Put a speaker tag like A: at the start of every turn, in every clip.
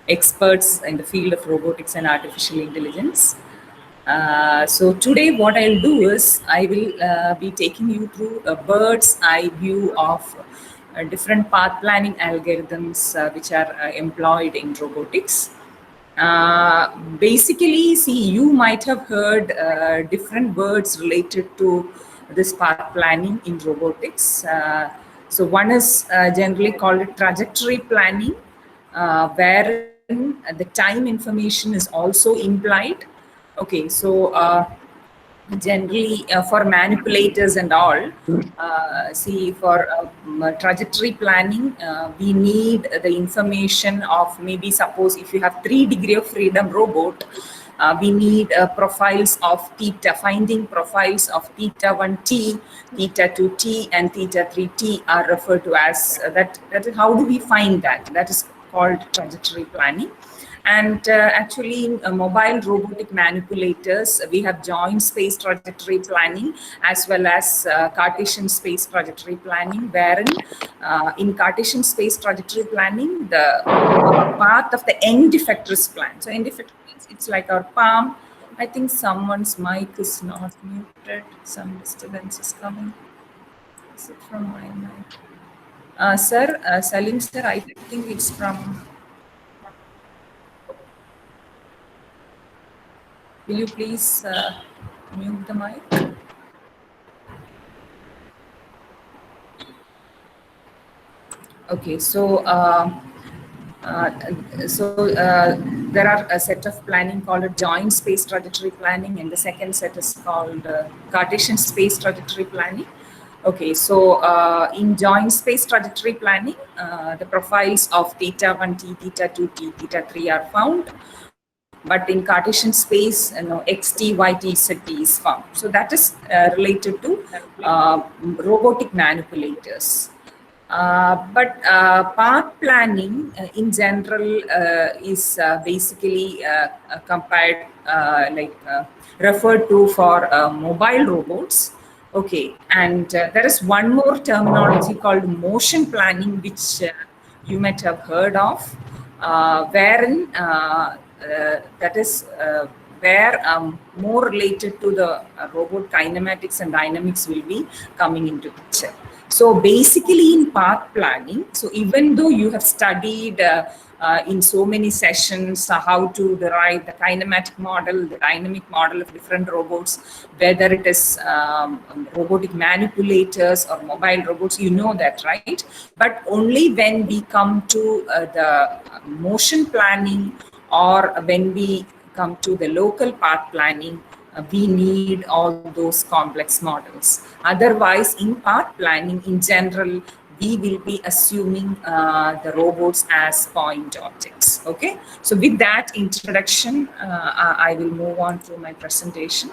A: experts in the field of robotics and artificial intelligence. So today what I'll do is I will be taking you through a bird's eye view of different path planning algorithms which are employed in robotics. Basically, see, you might have heard different words related to this path planning in robotics. So one is generally called trajectory planning, wherein the time information is also implied. Okay, so generally for manipulators and all, see, for trajectory planning, we need the information of, maybe suppose if you have 3 degree of freedom robot, we need profiles of theta, finding profiles of theta 1t, theta 2t, and theta 3t are referred to as that is how do we find that? That is called trajectory planning. And actually, in mobile robotic manipulators, we have joint space trajectory planning as well as Cartesian space trajectory planning, wherein in Cartesian space trajectory planning, the path of the end effector is planned. So end effector means it's like our palm. I think someone's mic is not muted. Some disturbance is coming. Is it from my mic? Sir, Salim sir, I think it's from... Will you please mute the mic? Okay, so there are a set of planning called a joint space trajectory planning, and the second set is called Cartesian space trajectory planning. Okay, so in joint space trajectory planning, the profiles of theta 1t, theta 2t, theta 3 are found. But in Cartesian space, xt, yt, zt is found. So that is related to robotic manipulators. But path planning in general is basically compared, referred to for mobile robots. Okay, and there is one more terminology called motion planning, which you might have heard of, wherein that is where more related to the robot kinematics and dynamics will be coming into picture. So basically in path planning, so even though you have studied in so many sessions how to derive the kinematic model, the dynamic model of different robots, whether it is robotic manipulators or mobile robots, you know that, right? But only when we come to the motion planning, or when we come to the local path planning, we need all those complex models. Otherwise, in path planning in general, we will be assuming the robots as point objects. Okay, so with that introduction, I will move on to my presentation.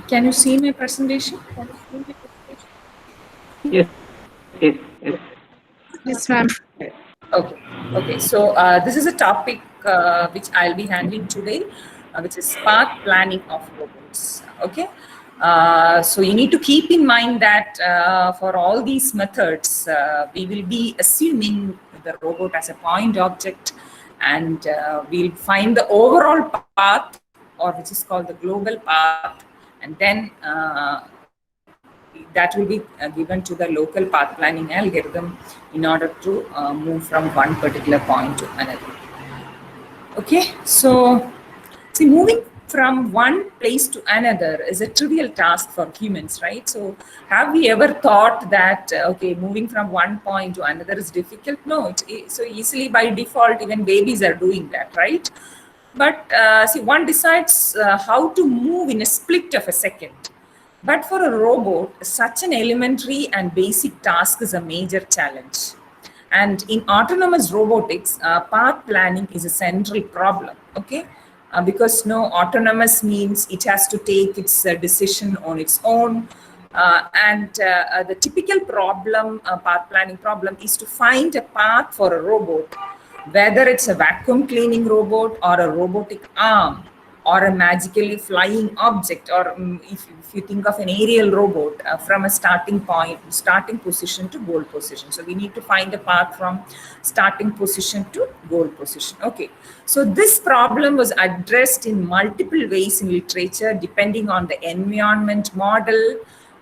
A: Can you see my presentation?
B: Yes, yes, yes.
C: Yes, ma'am.
A: Okay, okay. So this is a topic which I'll be handling today, which is path planning of robots. Okay. So you need to keep in mind that for all these methods, we will be assuming the robot as a point object, and we'll find the overall path, or which is called the global path, and then that will be given to the local path planning algorithm in order to move from one particular point to another. Okay, so see, moving from one place to another is a trivial task for humans, right? So have we ever thought that, okay, moving from one point to another is difficult? No, so easily by default, even babies are doing that, right? But see, one decides how to move in a split of a second. But for a robot, such an elementary and basic task is a major challenge. And in autonomous robotics, path planning is a central problem, okay? Because autonomous means it has to take its decision on its own. The typical problem, path planning problem, is to find a path for a robot, whether it's a vacuum cleaning robot or a robotic arm or a magically flying object, or if you think of an aerial robot, from a starting position to goal position. So we need to find a path from starting position to goal position. Okay, so this problem was addressed in multiple ways in literature depending on the environment model.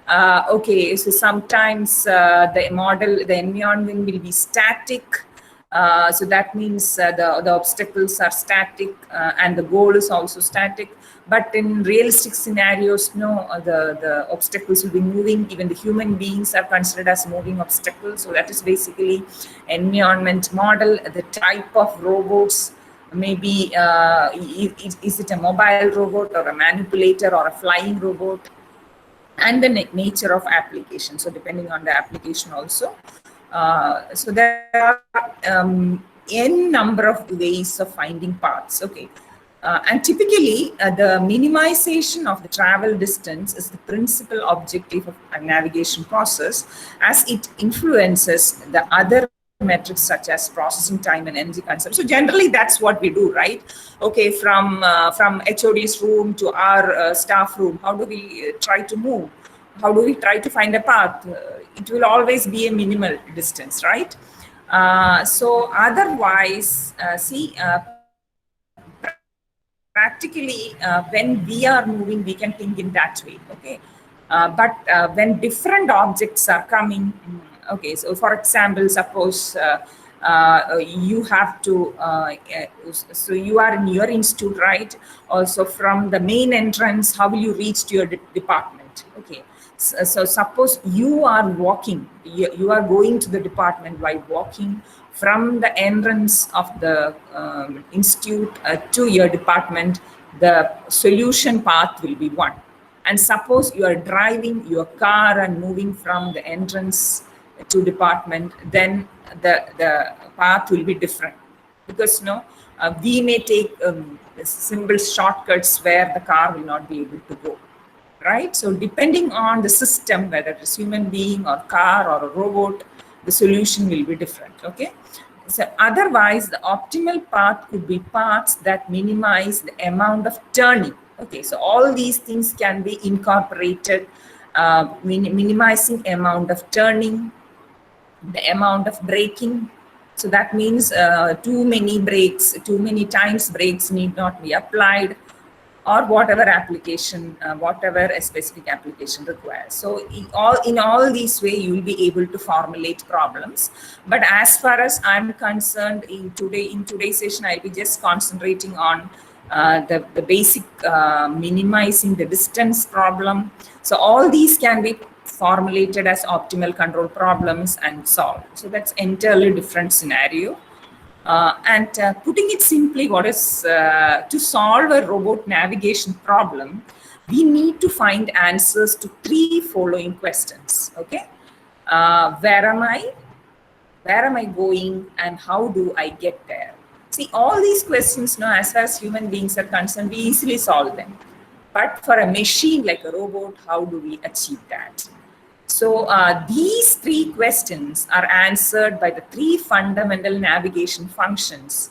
A: Okay, so sometimes the environment will be static. So that means the obstacles are static, and the goal is also static. But in realistic scenarios, no, the obstacles will be moving. Even the human beings are considered as moving obstacles. So that is basically environment model. The type of robots, maybe is it a mobile robot or a manipulator or a flying robot, and the nature of application. So depending on the application also. So there are n number of ways of finding paths. Okay. And typically, the minimization of the travel distance is the principal objective of a navigation process, as it influences the other metrics such as processing time and energy consumption. So generally, that's what we do, right? Okay, from HOD's room to our staff room, how do we try to move? How do we try to find a path? It will always be a minimal distance, right? So otherwise, practically, when we are moving, we can think in that way, okay? But when different objects are coming, okay, so for example, suppose you have to, so you are in your institute, right? Also from the main entrance, how will you reach to your department? Okay, so suppose you are walking, you are going to the department by walking from the entrance of the institute to your department. The solution path will be one. And suppose you are driving your car and moving from the entrance to department, then the path will be different, because we may take simple shortcuts where the car will not be able to go, right? So depending on the system, whether it's human being or car or a robot, the solution will be different. Okay, so otherwise the optimal path could be paths that minimize the amount of turning. Okay, so all these things can be incorporated, minimizing amount of turning, the amount of braking. So that means too many times brakes need not be applied, or whatever application, whatever a specific application requires. So in all these ways, you will be able to formulate problems. But as far as I'm concerned, in today's session, I'll be just concentrating on the basic minimizing the distance problem. So all these can be formulated as optimal control problems and solved. So that's entirely different scenario. Putting it simply, what is to solve a robot navigation problem, we need to find answers to three following questions. Okay, where am I going, and how do I get there? See, all these questions, as far as human beings are concerned, we easily solve them. But for a machine like a robot, how do we achieve that? So these three questions are answered by the three fundamental navigation functions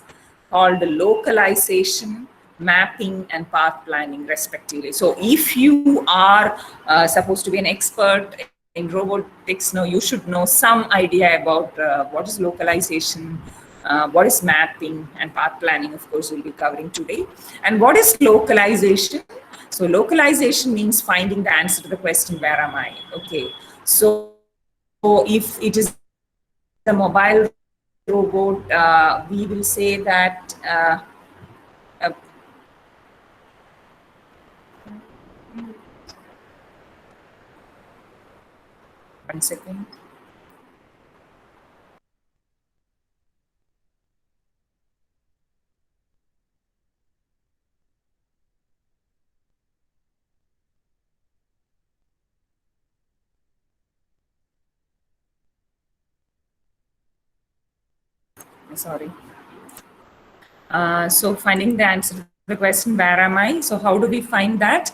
A: called localization, mapping, and path planning, respectively. So if you are supposed to be an expert in robotics, you should know some idea about what is localization, what is mapping, and path planning, of course, we'll be covering today. And what is localization? So localization means finding the answer to the question, where am I? Okay. So if it is a mobile robot, we will say that one second. Sorry. So finding the answer to the question, where am I? So how do we find that?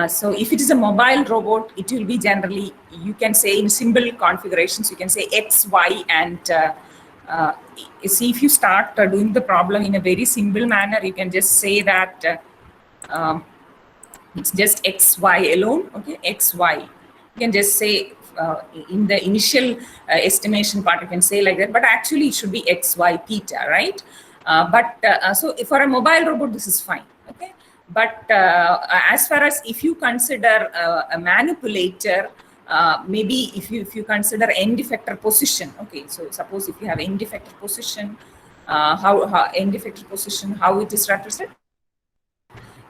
A: So if it is a mobile robot, it will be generally, you can say in simple configurations, you can say X, Y, and see if you start doing the problem in a very simple manner, you can just say that it's just XY alone, okay, XY. You can just say in the initial estimation part, you can say like that, but actually it should be XY theta, right? So for a mobile robot, this is fine, okay? But as far as if you consider a manipulator, maybe if you consider end effector position, okay, so suppose if you have end effector position, how end effector position, how it is represented?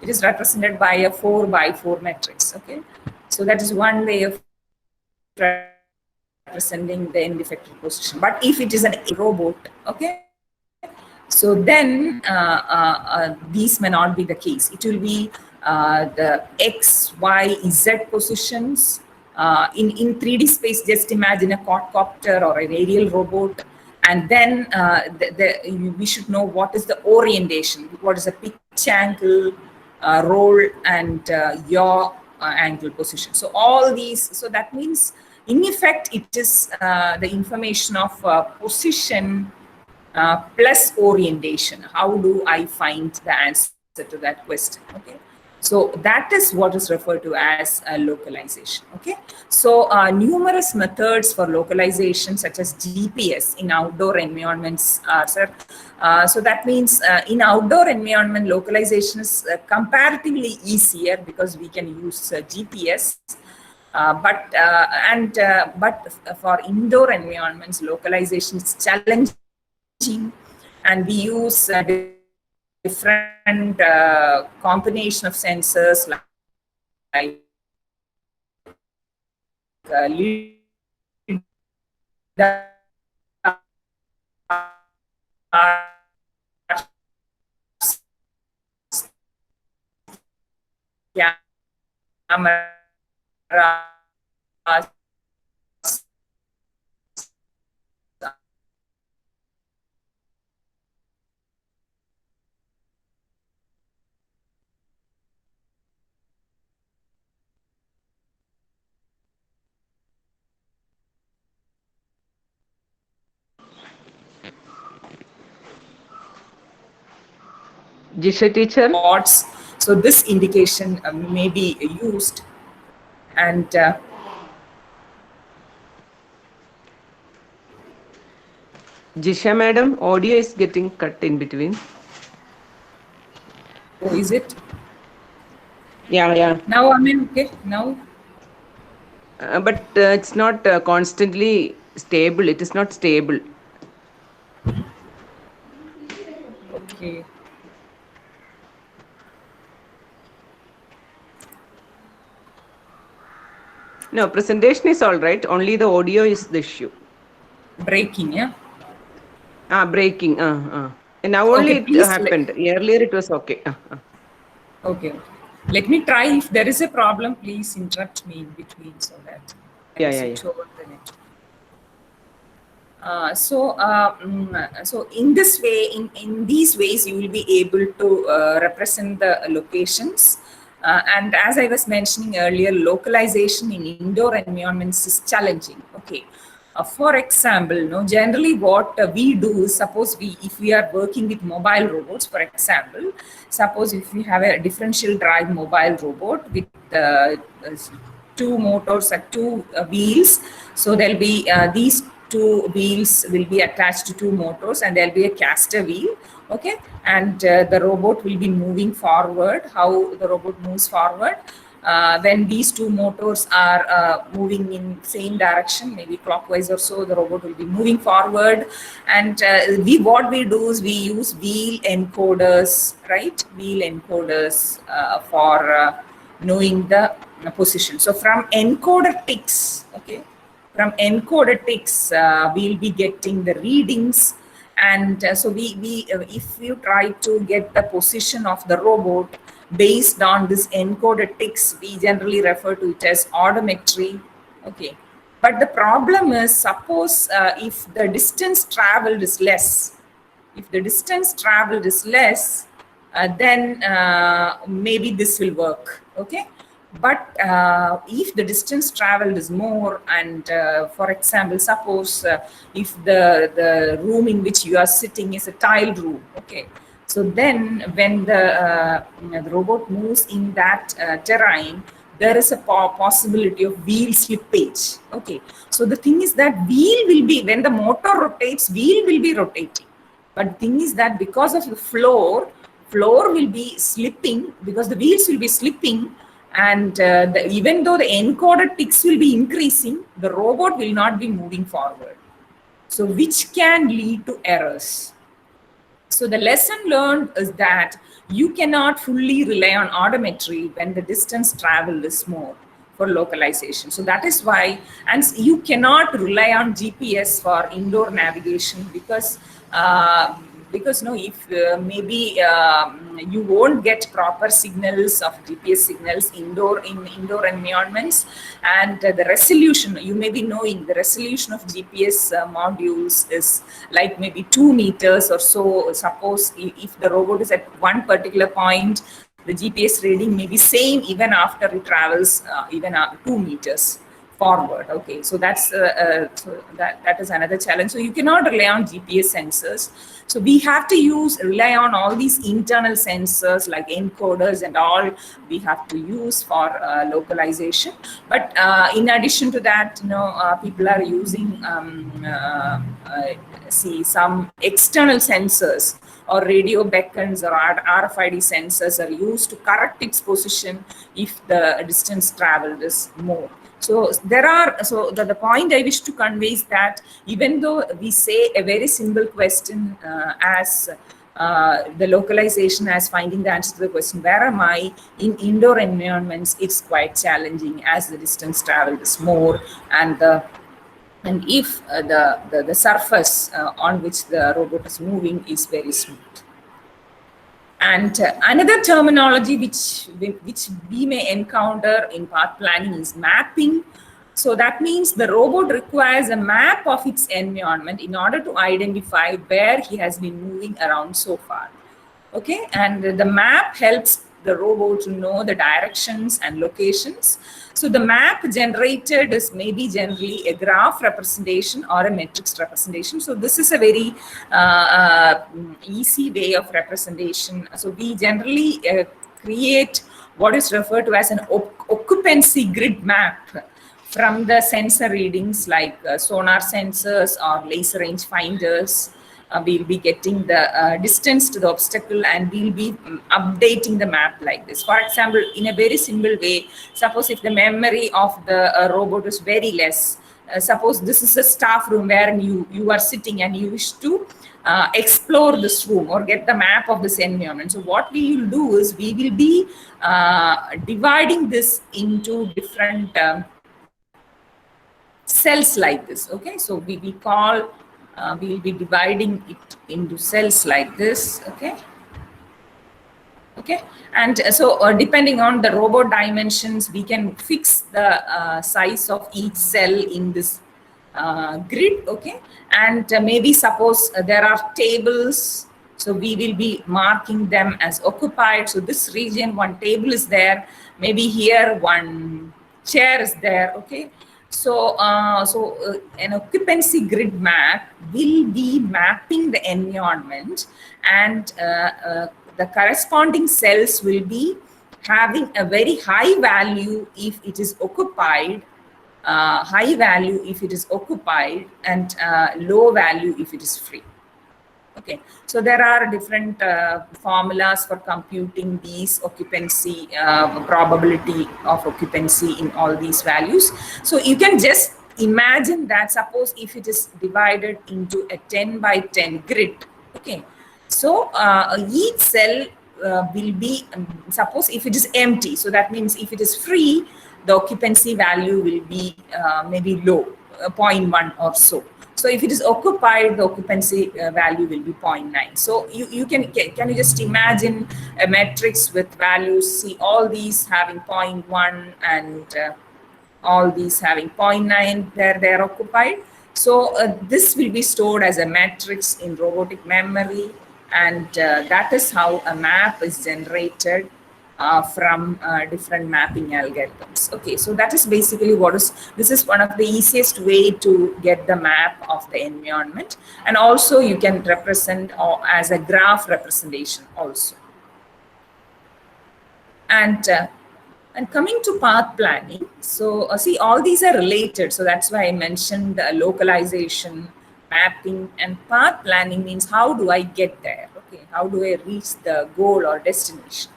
A: It is represented by a 4 by 4 matrix, okay? So that is one way of representing the end effector position. But if it is a robot, okay, so then these may not be the case. It will be the X, Y, Z positions. In 3D space, just imagine a quadcopter or an aerial robot. And then we should know what is the orientation, what is the pitch angle, roll, and yaw angle position. So all these, so that means in effect, it is the information of position plus orientation. How do I find the answer to that question? Okay, so that is what is referred to as localization. Okay, so numerous methods for localization, such as GPS in outdoor environments, are so that means in outdoor environment, localization is comparatively easier because we can use GPS. But for indoor environments, localization is challenging, and we use different combination of sensors like camera,
B: Jisha teacher?
A: spots. So this indication may be used, and
B: Jisha madam, audio is getting cut in between.
A: oh, is it?
B: Yeah.
A: Now I'm in, okay, now.
B: But it's not constantly stable. It is not stable.
A: Okay.
B: No, presentation is all right. Only the audio is the issue.
A: Breaking, yeah?
B: Breaking. And now only
A: Okay,
B: it happened. Earlier it was okay.
A: Okay. Let me try. If there is a problem, please interrupt me in between so that I
B: Yeah.
A: switch over the net. So in this way, in these ways, you will be able to represent the locations. And as I was mentioning earlier, localization in indoor environments is challenging. Okay. For example, generally what we do is, suppose if we are working with mobile robots, for example, suppose if we have a differential drive mobile robot with two motors at two wheels, so there'll be these two wheels will be attached to two motors, and there'll be a caster wheel, okay, and the robot will be moving forward. How the robot moves forward? When these two motors are moving in same direction, maybe clockwise or so, the robot will be moving forward. And what we do is we use wheel encoders, right? Wheel encoders for knowing the position. So from encoder ticks, okay, from encoder ticks, we'll be getting the readings. And so we if you try to get the position of the robot based on this encoded ticks, we generally refer to it as odometry. Okay, but the problem is, suppose if the distance traveled is less, then maybe this will work. Okay, but if the distance traveled is more, and for example, suppose if the room in which you are sitting is a tiled room, okay, so then when the robot moves in that terrain, there is a possibility of wheel slippage. Okay, so the thing is that wheel will be, when the motor rotates, wheel will be rotating, but the thing is that because of the floor will be slipping, because the wheels will be slipping, and even though the encoded ticks will be increasing, the robot will not be moving forward, so which can lead to errors. So the lesson learned is that you cannot fully rely on odometry when the distance traveled is more for localization. So that is why, and you cannot rely on GPS for indoor navigation, because no, if maybe you won't get proper signals of GPS signals in indoor environments, and the resolution, you may be knowing the resolution of GPS modules is like maybe 2 meters or so. Suppose if the robot is at one particular point, the GPS reading may be same even after it travels even 2 meters forward. Okay, so so that is another challenge. So you cannot rely on GPS sensors. So we have to rely on all these internal sensors like encoders and all we have to use for localization. But in addition to that, people are using some external sensors or radio beacons or RFID sensors are used to correct its position if the distance traveled is more. So the point I wish to convey is that even though we say a very simple question as the localization as finding the answer to the question, where am I, in indoor environments, it's quite challenging as the distance traveled is more, and if the surface on which the robot is moving is very smooth. And another terminology which we may encounter in path planning is mapping. So that means the robot requires a map of its environment in order to identify where he has been moving around so far. Okay, and the map helps the robot to know the directions and locations. So the map generated is maybe generally a graph representation or a matrix representation. So this is a very easy way of representation. So we generally create what is referred to as an occupancy grid map from the sensor readings like sonar sensors or laser range finders. We'll be getting the distance to the obstacle, and we'll be updating the map like this. For example, in a very simple way, suppose if the memory of the robot is very less, suppose this is a staff room where you are sitting and you wish to explore this room or get the map of this environment. So what we will do is we will be dividing this into different cells like this. Okay, so we will be dividing it into cells like this. Okay, and so depending on the robot dimensions, we can fix the size of each cell in this grid. Okay, and maybe suppose there are tables, so we will be marking them as occupied. So this region, one table is there, maybe here one chair is there. Okay, so an occupancy grid map will be mapping the environment, and the corresponding cells will be having a very high value if it is occupied, high value if it is occupied, and low value if it is free. Okay, so there are different formulas for computing these occupancy, probability of occupancy in all these values. So you can just imagine that, suppose if it is divided into a 10 by 10 grid. Okay, so each cell will be, suppose if it is empty, so that means if it is free, the occupancy value will be maybe low, 0.1 or so. So if it is occupied, the occupancy value will be 0.9. So you can you just imagine a matrix with values, see all these having 0.1 and all these having 0.9, they are occupied. So this will be stored as a matrix in robotic memory, and that is how a map is generated from different mapping algorithms. Okay, so that is basically this is one of the easiest way to get the map of the environment, and also you can represent as a graph representation also. And coming to path planning, so see, all these are related. So that's why I mentioned localization, mapping, and path planning means how do I get there? Okay, how do I reach the goal or destination?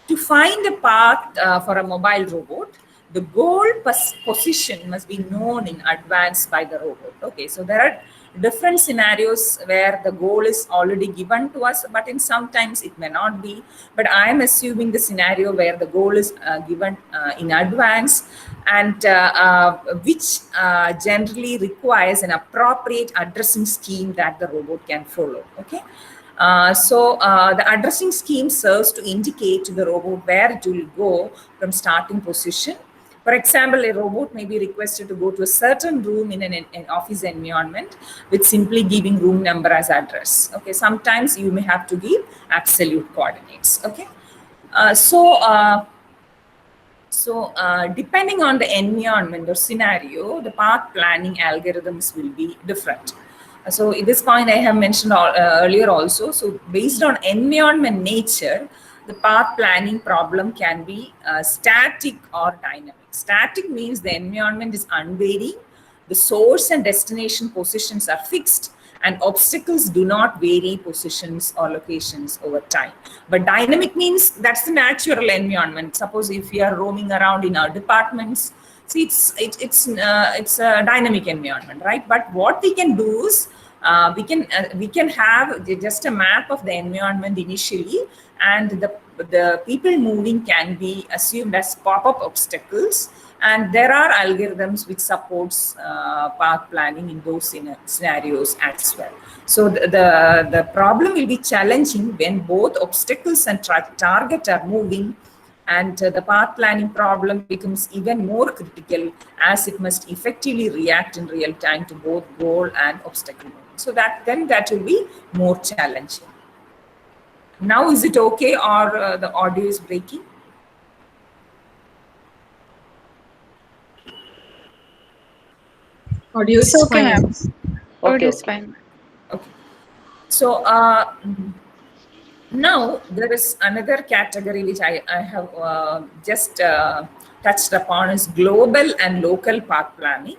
A: To find a path for a mobile robot, the goal position must be known in advance by the robot. Okay, so there are different scenarios where the goal is already given to us, but in sometimes it may not be. But I am assuming the scenario where the goal is given in advance, and which generally requires an appropriate addressing scheme that the robot can follow. Okay. The addressing scheme serves to indicate to the robot where it will go from starting position. For example, a robot may be requested to go to a certain room in an office environment with simply giving room number as address. Okay, sometimes you may have to give absolute coordinates. Okay, depending on the environment or scenario, the path planning algorithms will be different. So at this point I have mentioned earlier also. So based on environment nature, the path planning problem can be static or dynamic. Static means the environment is unvarying, the source and destination positions are fixed, and obstacles do not vary positions or locations over time. But dynamic means that's the natural environment. Suppose if we are roaming around in our departments, see, it's a dynamic environment, right? But what we can do is we can have just a map of the environment initially, and the people moving can be assumed as pop-up obstacles, and there are algorithms which supports path planning in those scenarios as well. So the problem will be challenging when both obstacles and target are moving, and the path planning problem becomes even more critical as it must effectively react in real time to both goal and obstacle movement. So that will be more challenging. Now, is it okay, or the audio is breaking?
C: Audio is
D: okay, ma'am.
B: Okay,
D: Audio is
B: okay.
D: fine.
A: Okay. So now there is another category which I have just touched upon, is global and local path planning.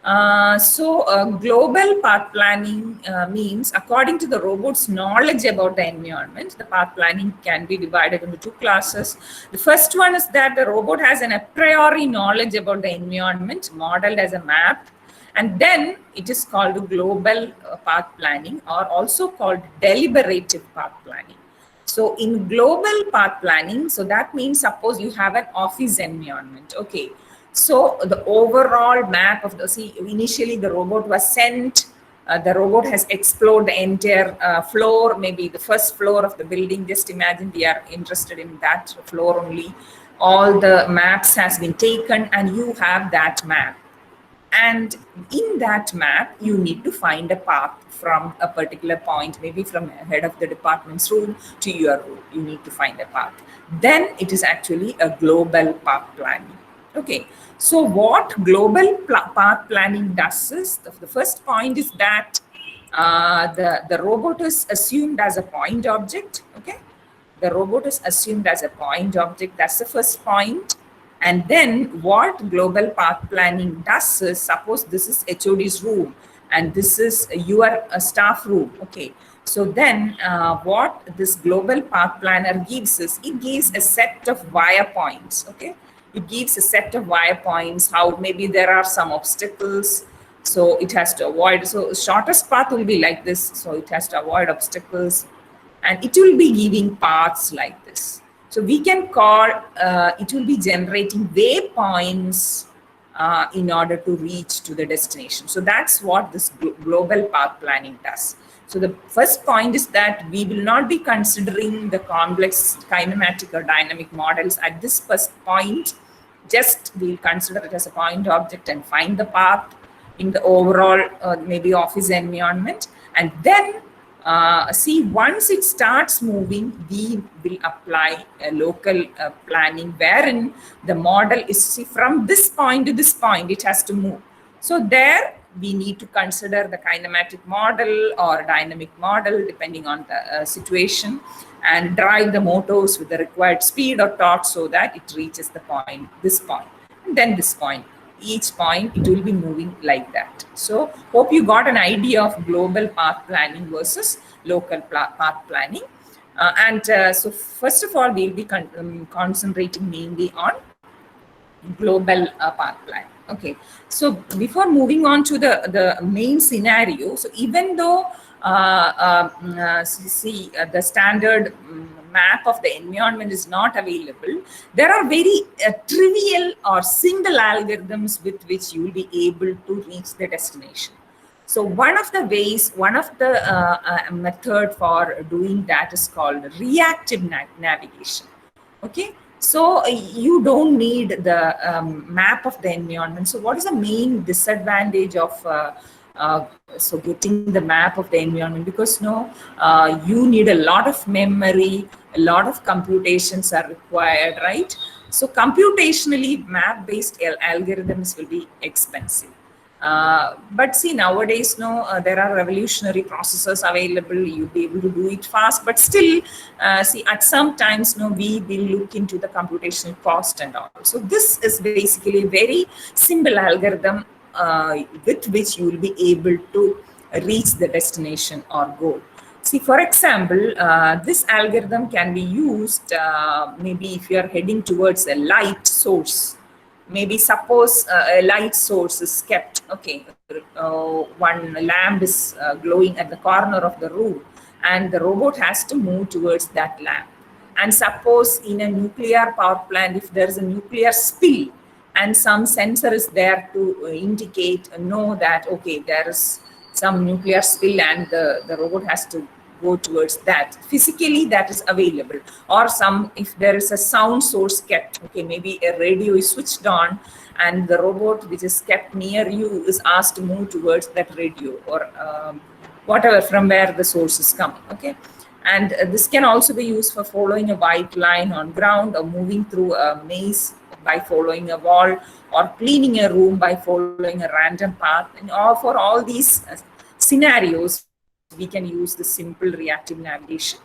A: Global path planning means, according to the robot's knowledge about the environment, the path planning can be divided into two classes. The first one is that the robot has an a priori knowledge about the environment modeled as a map, and then it is called global path planning, or also called deliberative path planning. So in global path planning, so that means suppose you have an office environment. Okay. So the overall map of initially the robot was sent, the robot has explored the entire floor, maybe the first floor of the building. Just imagine we are interested in that floor only. All the maps has been taken, and you have that map. And in that map, you need to find a path from a particular point, maybe from head of the department's room to your room. You need to find a path. Then it is actually a global path planning. Okay, so what global path planning does is, the first point is that the robot is assumed as a point object. Okay, the robot is assumed as a point object. That's the first point. And then what global path planning does is, suppose this is HOD's room and this is your staff room. Okay, so then what this global path planner gives is, it gives a set of wire points. Okay, it gives a set of wire points, how maybe there are some obstacles, so it has to avoid. So shortest path will be like this, so it has to avoid obstacles, and it will be giving paths like this. So we can call, it will be generating waypoints in order to reach to the destination. So that's what this global path planning does. So the first point is that we will not be considering the complex kinematic or dynamic models at this first point. Just we'll consider it as a point object and find the path in the overall maybe office environment. And then See, once it starts moving, we will apply a local planning wherein the model is, see, from this point to this point, it has to move. So there we need to consider the kinematic model or dynamic model depending on the situation, and drive the motors with the required speed or torque so that it reaches the point, this point, and then this point. Each point it will be moving like that. So hope you got an idea of global path planning versus local path planning. So first of all, we'll be concentrating mainly on global path plan. Okay, so before moving on to the main scenario, so even though the standard map of the environment is not available, there are very trivial or simple algorithms with which you will be able to reach the destination. So one of the ways, one of the method for doing that is called reactive navigation. Okay, so you don't need the map of the environment. So what is the main disadvantage of so getting the map of the environment? Because you need a lot of memory, a lot of computations are required, right? So computationally map-based algorithms will be expensive. But see, nowadays, there are revolutionary processors available. You'll be able to do it fast, but still, see, at some times, we will look into the computational cost and all. So this is basically a very simple algorithm with which you will be able to reach the destination or goal. See, for example, this algorithm can be used maybe if you are heading towards a light source. Maybe suppose a light source is kept, okay, one lamp is glowing at the corner of the room, and the robot has to move towards that lamp. And suppose in a nuclear power plant, if there is a nuclear spill and some sensor is there to indicate, know that, okay, there is some nuclear spill and the robot has to go towards that. Physically, that is available. Or if there is a sound source kept, okay, maybe a radio is switched on and the robot which is kept near you is asked to move towards that radio or whatever from where the source is coming, okay. And this can also be used for following a white line on ground, or moving through a maze by following a wall, or cleaning a room by following a random path. And for all these scenarios, we can use the simple reactive navigation.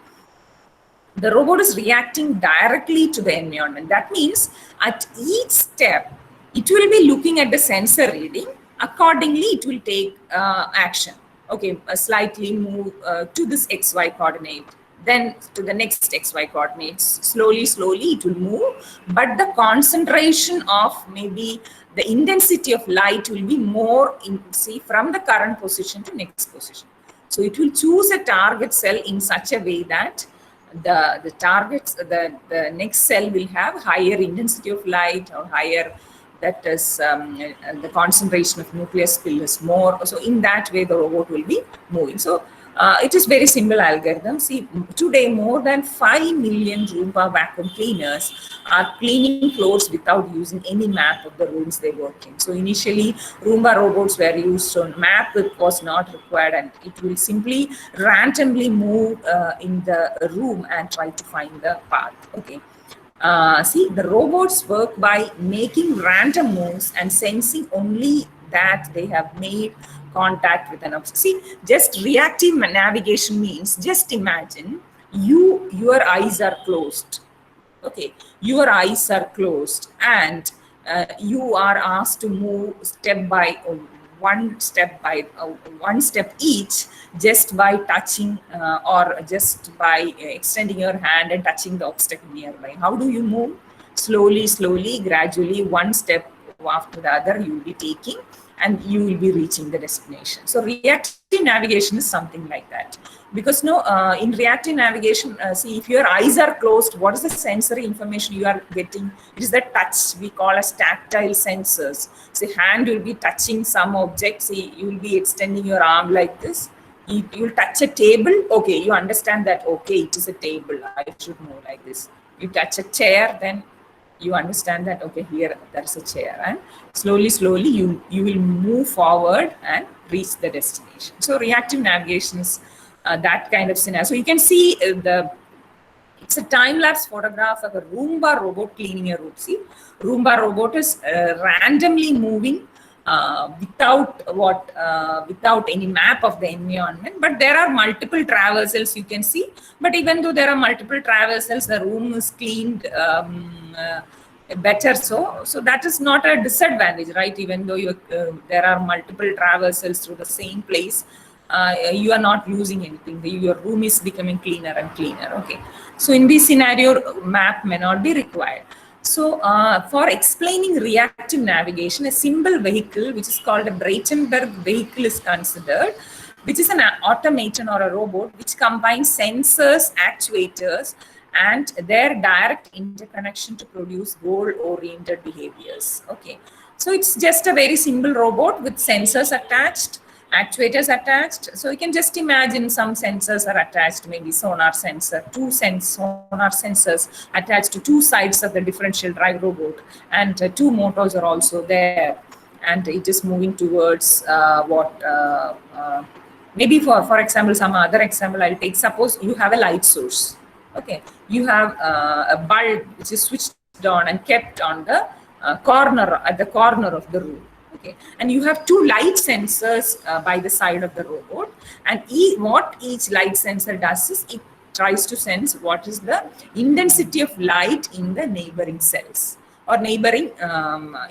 A: The robot is reacting directly to the environment. That means at each step, it will be looking at the sensor reading. Accordingly, it will take action. Okay, slightly move to this XY coordinate, then to the next XY coordinates. Slowly, it will move. But the concentration of maybe the intensity of light will be more from the current position to next position. So it will choose a target cell in such a way that the targets, the next cell will have higher intensity of light, or higher, that is the concentration of nuclear spill is more. So in that way, the robot will be moving. So it is very simple algorithm. See, today more than 5 million Roomba vacuum cleaners are cleaning floors without using any map of the rooms they work in. So initially, Roomba robots were used, so map was not required, and it will simply randomly move in the room and try to find the path. Okay. See, the robots work by making random moves and sensing only that they have made contact with an object. See, just reactive navigation means, just imagine your eyes are closed. Okay, your eyes are closed, and you are asked to move one step each, just by touching or just by extending your hand and touching the obstacle nearby. How do you move? Slowly, gradually, one step after the other you will be taking, and you will be reaching the destination. So reactive navigation is something like that. Because in reactive navigation, see, if your eyes are closed, what is the sensory information you are getting? It is the touch, we call as tactile sensors. So hand will be touching some object. See, you will be extending your arm like this. You will touch a table. Okay, you understand that, okay, it is a table, I should move like this. You touch a chair, then you understand that, okay, here there is a chair, and slowly you will move forward and reach the destination. So reactive navigation is that kind of scenario. So you can see it's a time-lapse photograph of a Roomba robot cleaning a room. See, Roomba robot is randomly moving without any map of the environment, but there are multiple traversals you can see. But even though there are multiple traversals, the room is cleaned better. So that is not a disadvantage, right? Even though there are multiple traversals through the same place, you are not losing anything. Your room is becoming cleaner and cleaner. Okay, so in this scenario, map may not be required. So for explaining reactive navigation, a simple vehicle, which is called a Breitenberg vehicle, is considered, which is an automaton or a robot which combines sensors, actuators, and their direct interconnection to produce goal-oriented behaviors. Okay, so it's just a very simple robot with sensors attached, actuators attached. So you can just imagine some sensors are attached, maybe sonar sensor, sonar sensors attached to two sides of the differential drive robot, and two motors are also there, and it is moving towards maybe for example, some other example I'll take. Suppose you have a light source. Okay, you have a bulb which is switched on and kept on the at the corner of the room. Okay, and you have two light sensors by the side of the robot, and what each light sensor does is it tries to sense what is the intensity of light in the neighboring cells or neighboring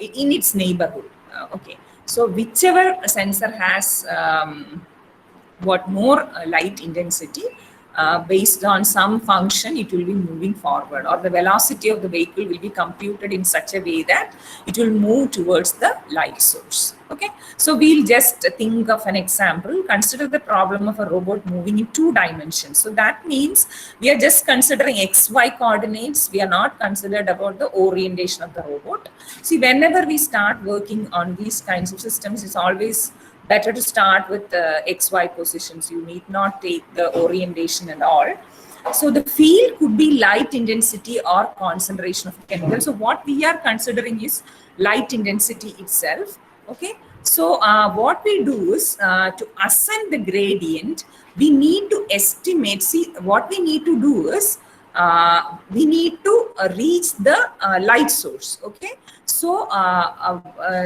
A: in its neighborhood. Okay, so whichever sensor has what more light intensity, based on some function, it will be moving forward, or the velocity of the vehicle will be computed in such a way that it will move towards the light source. Okay, so we'll just think of an example. Consider the problem of a robot moving in 2 dimensions. So that means we are just considering XY coordinates. We are not considered about the orientation of the robot. See, whenever we start working on these kinds of systems, it's always better to start with the XY positions. You need not take the orientation and all. So the field could be light intensity or concentration of chemical. So what we are considering is light intensity itself. Okay. So what we do is to ascend the gradient, we need to estimate. See, what we need to do is we need to reach the light source. Okay. So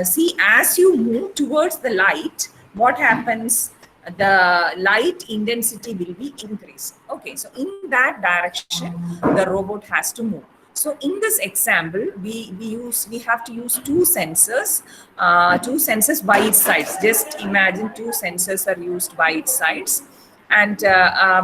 A: see, as you move towards the light, what happens? The light intensity will be increased. Okay, so in that direction, the robot has to move. So in this example, we have to use two sensors by its sides. Just imagine 2 sensors are used by its sides, and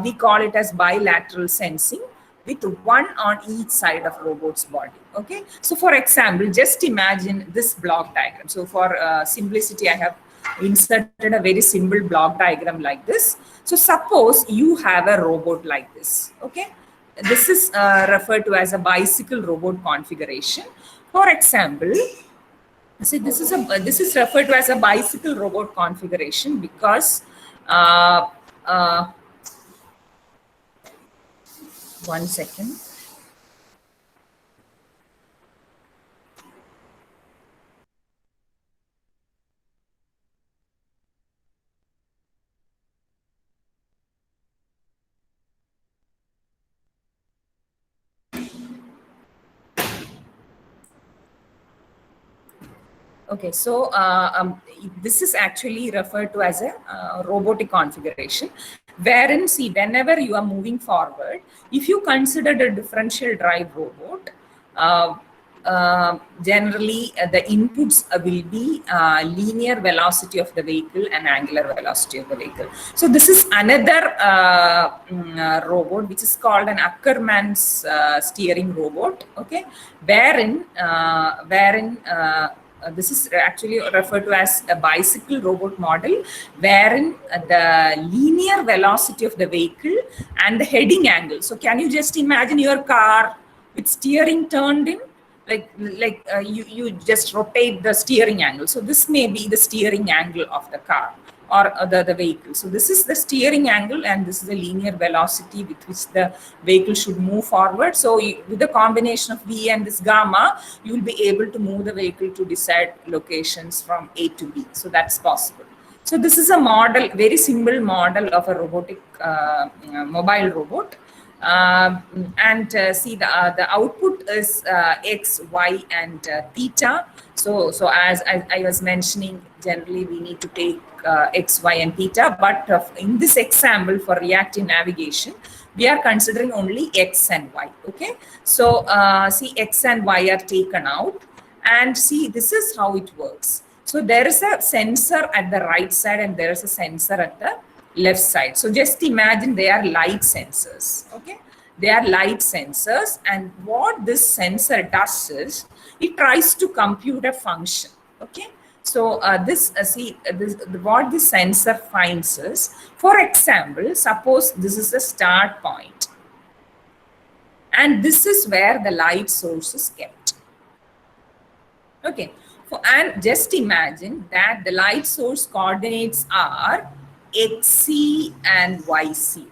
A: we call it as bilateral sensing, with one on each side of robot's body. Okay, so for example, just imagine this block diagram. So for simplicity, I have inserted a very simple block diagram like this. So suppose you have a robot like this. Okay, this is referred to as a bicycle robot configuration. For example, see, this is referred to as a bicycle robot configuration because one second. Okay, so this is actually referred to as a robotic configuration, wherein, see, whenever you are moving forward, if you considered a differential drive robot, generally the inputs will be linear velocity of the vehicle and angular velocity of the vehicle. So this is another robot which is called an Ackermann's steering robot. Okay, wherein this is actually referred to as a bicycle robot model, wherein the linear velocity of the vehicle and the heading angle. So can you just imagine your car with steering turned in? You just rotate the steering angle. So this may be the steering angle of the car or the vehicle. So this is the steering angle, and this is the linear velocity with which the vehicle should move forward. So with the combination of V and this gamma, you will be able to move the vehicle to desired locations from A to B. So that's possible. So this is a model, very simple model of a robotic mobile robot. See the output is x, y, and theta. So as I was mentioning, generally we need to take x, y, and theta. But in this example for reactive navigation, we are considering only x and y. Okay. So see, x and y are taken out, and see, this is how it works. So there is a sensor at the right side and there is a sensor at the left side. So just imagine they are light sensors. Okay, they are light sensors, and what this sensor does is it tries to compute a function. Okay, so what this sensor finds is, for example, suppose this is the start point, and this is where the light source is kept. Okay. And just imagine that the light source coordinates are xc and yc.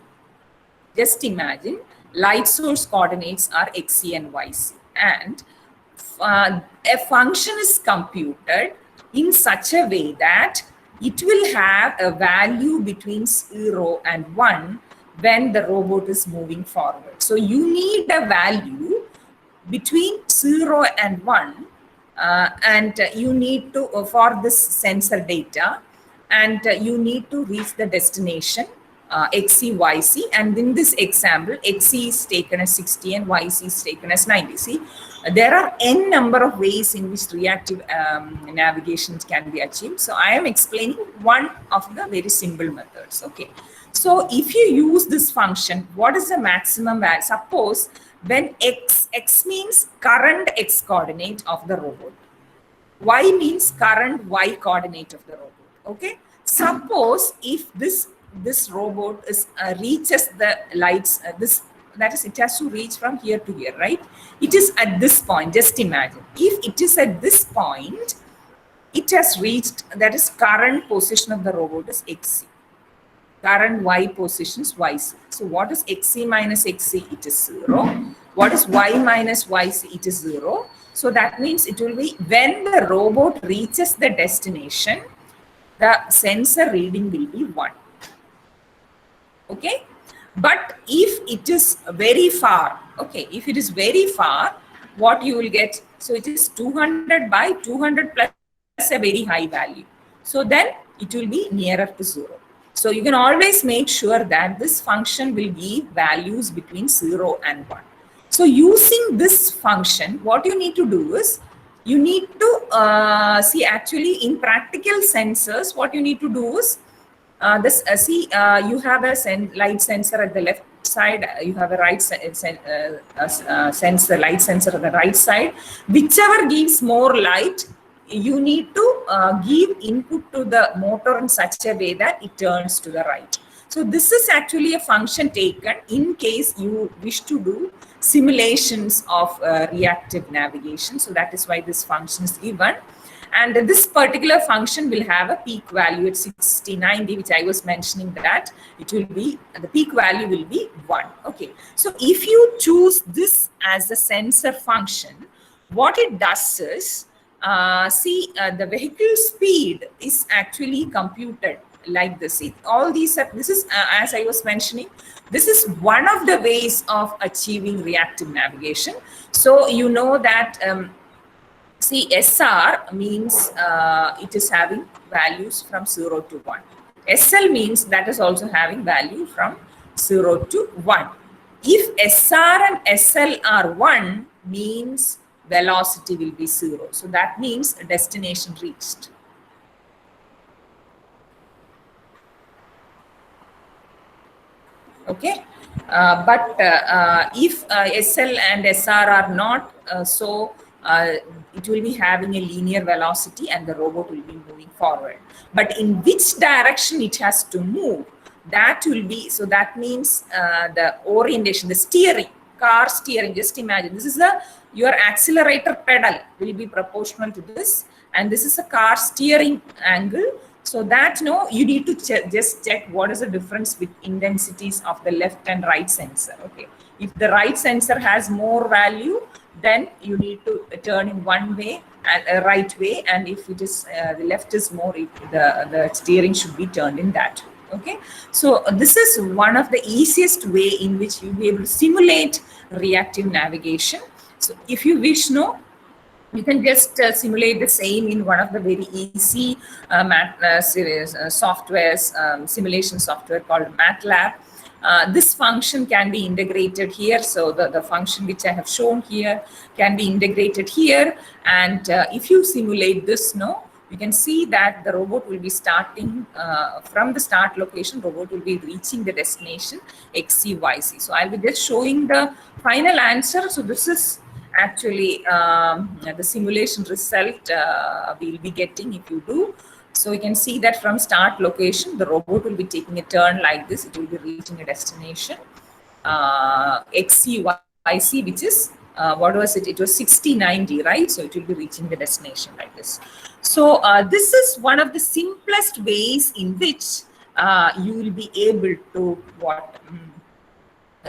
A: Just imagine light source coordinates are xc and yc, and a function is computed in such a way that it will have a value between 0 and 1 when the robot is moving forward. So you need a value between 0 and 1. You need to for this sensor data, and you need to reach the destination xc, yc, and in this example xc is taken as 60 and yc is taken as 90. See, there are n number of ways in which reactive navigation can be achieved. So I am explaining one of the very simple methods. Okay, so if you use this function, what is the maximum value? Suppose when x means current x coordinate of the robot, y means current y coordinate of the robot. Okay, suppose if this robot is reaches the lights, that is, it has to reach from here to here, right? It is at this point. Just imagine if it is at this point, it has reached, that is, current position of the robot is xc. Current y positions yc. So what is xc minus xc? It is 0. What is y minus yc? It is 0. So that means it will be when the robot reaches the destination, the sensor reading will be 1. Okay. But if it is very far, okay, if it is very far, what you will get? So it is 200 by 200 plus a very high value. So then it will be nearer to 0. So you can always make sure that this function will give values between 0 and 1. So using this function, what you need to do is, you need to see, actually in practical sensors, what you need to do is, you have a light sensor at the left side, you have a right sensor, light sensor at the right side. Whichever gives more light, you need to give input to the motor in such a way that it turns to the right. So this is actually a function taken in case you wish to do simulations of reactive navigation. So that is why this function is given. And this particular function will have a peak value at 60, 90, which I was mentioning, that it will be, the peak value will be 1. Okay. So if you choose this as a sensor function, what it does is, the vehicle speed is actually computed like this. All these are, this is as I was mentioning, this is one of the ways of achieving reactive navigation. So you know that SR means it is having values from 0 to 1. SL means that is also having value from 0 to 1. If SR and SL are 1, means velocity will be 0. So that means destination reached. Okay. But if SL and SR are not it will be having a linear velocity and the robot will be moving forward. But in which direction it has to move, that will be, so that means the orientation, the steering, car steering, just imagine, this is your accelerator pedal will be proportional to this, and this is a car steering angle. So that, you need to just check what is the difference with intensities of the left and right sensor. Okay, if the right sensor has more value, then you need to turn in one way, and right way, and if it is the left is more, the steering should be turned in that way. Okay, so this is one of the easiest way in which you'll be able to simulate reactive navigation. So if you wish, no, you can just simulate the same in one of the very easy softwares, simulation software called MATLAB. This function can be integrated here. So the function which I have shown here can be integrated here. And if you simulate this, no, you can see that the robot will be starting from the start location. Robot will be reaching the destination XCYZ. So I'll be just showing the final answer. So this is actually the simulation result we'll be getting if you do. So you can see that from start location, the robot will be taking a turn like this. It will be reaching a destination XCYZ, which is what was it? It was 6090, right? So it will be reaching the destination like this. So this is one of the simplest ways in which you will be able to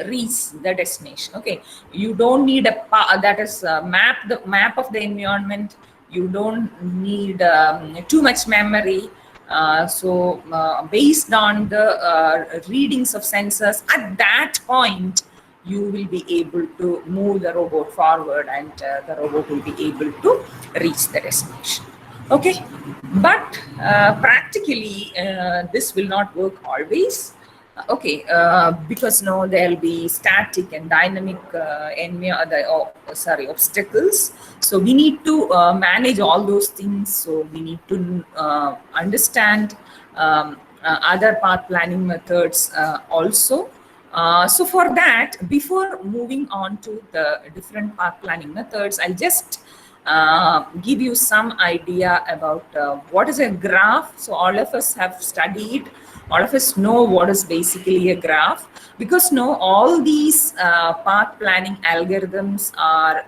A: reach the destination. Okay, you don't need a that is the map of the environment. You don't need too much memory. So based on the readings of sensors at that point, you will be able to move the robot forward, and the robot will be able to reach the destination. Okay, but practically this will not work always. Okay, because no, there'll be static and dynamic obstacles. So we need to manage all those things. So we need to understand other path planning methods also. So for that, before moving on to the different path planning methods, I'll just give you some idea about what is a graph. So all of us have studied, all of us know what is basically a graph, because no, all these path planning algorithms are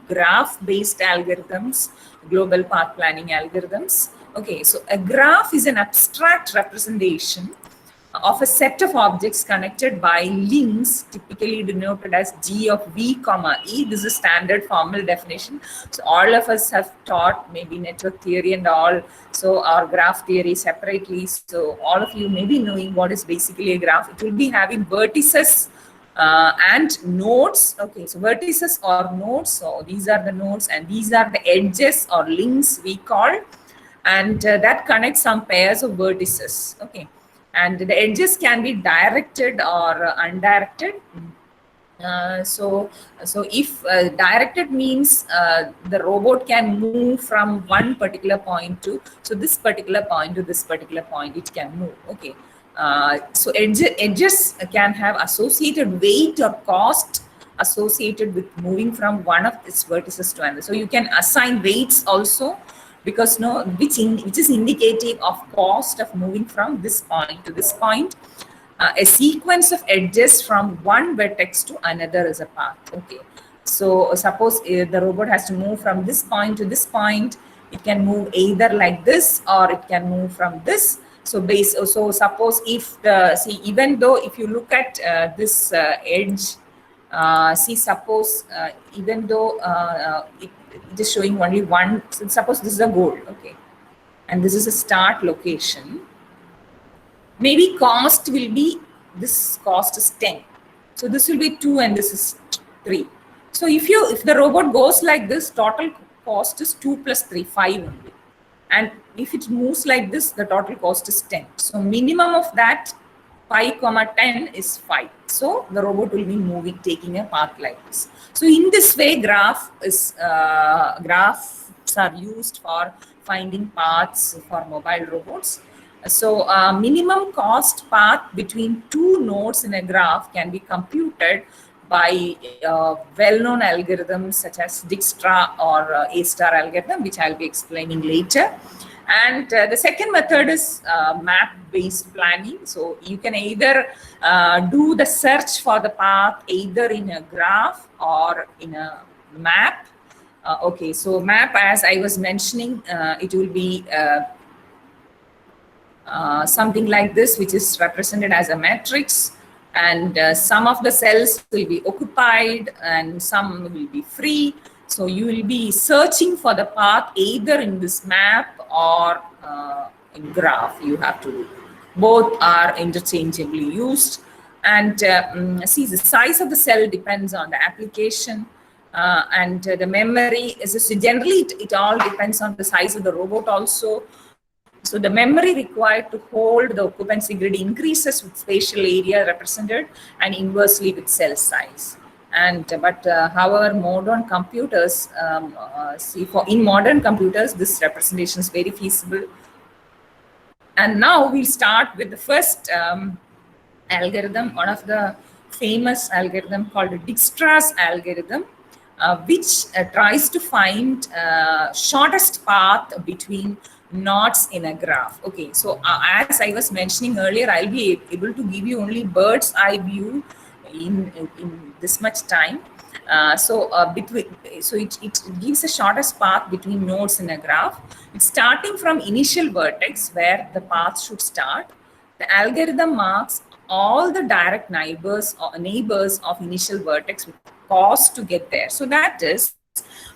A: graph-based algorithms, global path planning algorithms. Okay, so a graph is an abstract representation of a set of objects connected by links, typically denoted as G of V comma E. This is standard formal definition. So all of us have taught maybe network theory and all. So our graph theory separately. So all of you may be knowing what is basically a graph. It will be having vertices and nodes. Okay, so vertices or nodes. So these are the nodes, and these are the edges or links we call, and that connects some pairs of vertices. Okay. And the edges can be directed or undirected. So if directed means the robot can move from one particular point to, so this particular point to this particular point, it can move. Okay. So edges can have associated weight or cost associated with moving from one of its vertices to another. So you can assign weights also, because no, which is indicative of cost of moving from this point to this point. A sequence of edges from one vertex to another is a path. Okay, so suppose the robot has to move from this point to this point. It can move either like this, or it can move from this. So suppose if even though if you look at this edge, suppose even though it is showing only one, suppose this is a goal, okay, and this is a start location. Maybe cost will be, this cost is 10, so this will be 2 and this is 3. So if the robot goes like this, total cost is 2 plus 3, 5 only. And if it moves like this, the total cost is 10. So minimum of that 5, 10 is 5. So the robot will be moving, taking a path like this. So in this way, graphs are used for finding paths for mobile robots. So minimum cost path between two nodes in a graph can be computed by well-known algorithms such as Dijkstra or A-star algorithm, which I'll be explaining later. And the second method is map-based planning. So you can either do the search for the path either in a graph or in a map. Okay, so map, as I was mentioning, it will be something like this, which is represented as a matrix, and some of the cells will be occupied and some will be free. So you will be searching for the path either in this map or in graph. You have to do. Both are interchangeably used. And see, the size of the cell depends on the application. And the memory is generally it all depends on the size of the robot also. So the memory required to hold the occupancy grid increases with spatial area represented and inversely with cell size. And however, modern computers in modern computers this representation is very feasible. And now we start with the first algorithm, one of the famous algorithm called Dijkstra's algorithm, which tries to find shortest path between nodes in a graph. Okay, so as I was mentioning earlier, I'll be able to give you only bird's eye view in this much time. So it gives the shortest path between nodes in a graph. It's starting from initial vertex where the path should start. The algorithm marks all the direct neighbors of initial vertex with cost to get there. So that is,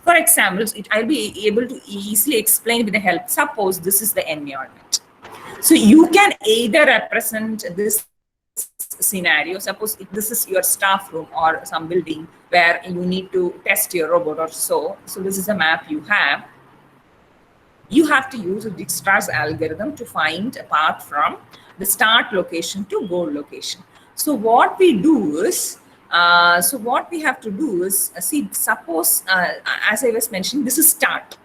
A: for example, I'll be able to easily explain with the help. Suppose this is the environment. So you can either represent this scenario. Suppose this is your staff room or some building where you need to test your robot or so. So this is a map you have. You have to use a Dijkstra's algorithm to find a path from the start location to goal location. So what we do is, what we have to do is, see, suppose, as I was mentioning, this is start.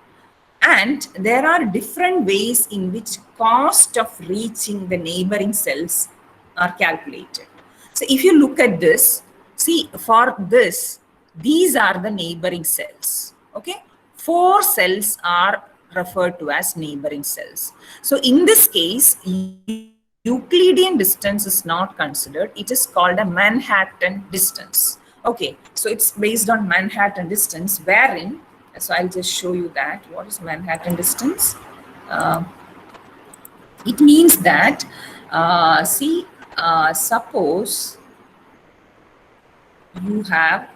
A: And there are different ways in which cost of reaching the neighboring cells are calculated. So if you look at this, see, for this, these are the neighboring cells, okay? 4 cells are referred to as neighboring cells. So in this case, Euclidean distance is not considered. It is called a Manhattan distance. Okay, so it's based on Manhattan distance, wherein, so I'll just show you that. What is Manhattan distance? It means that, suppose you have,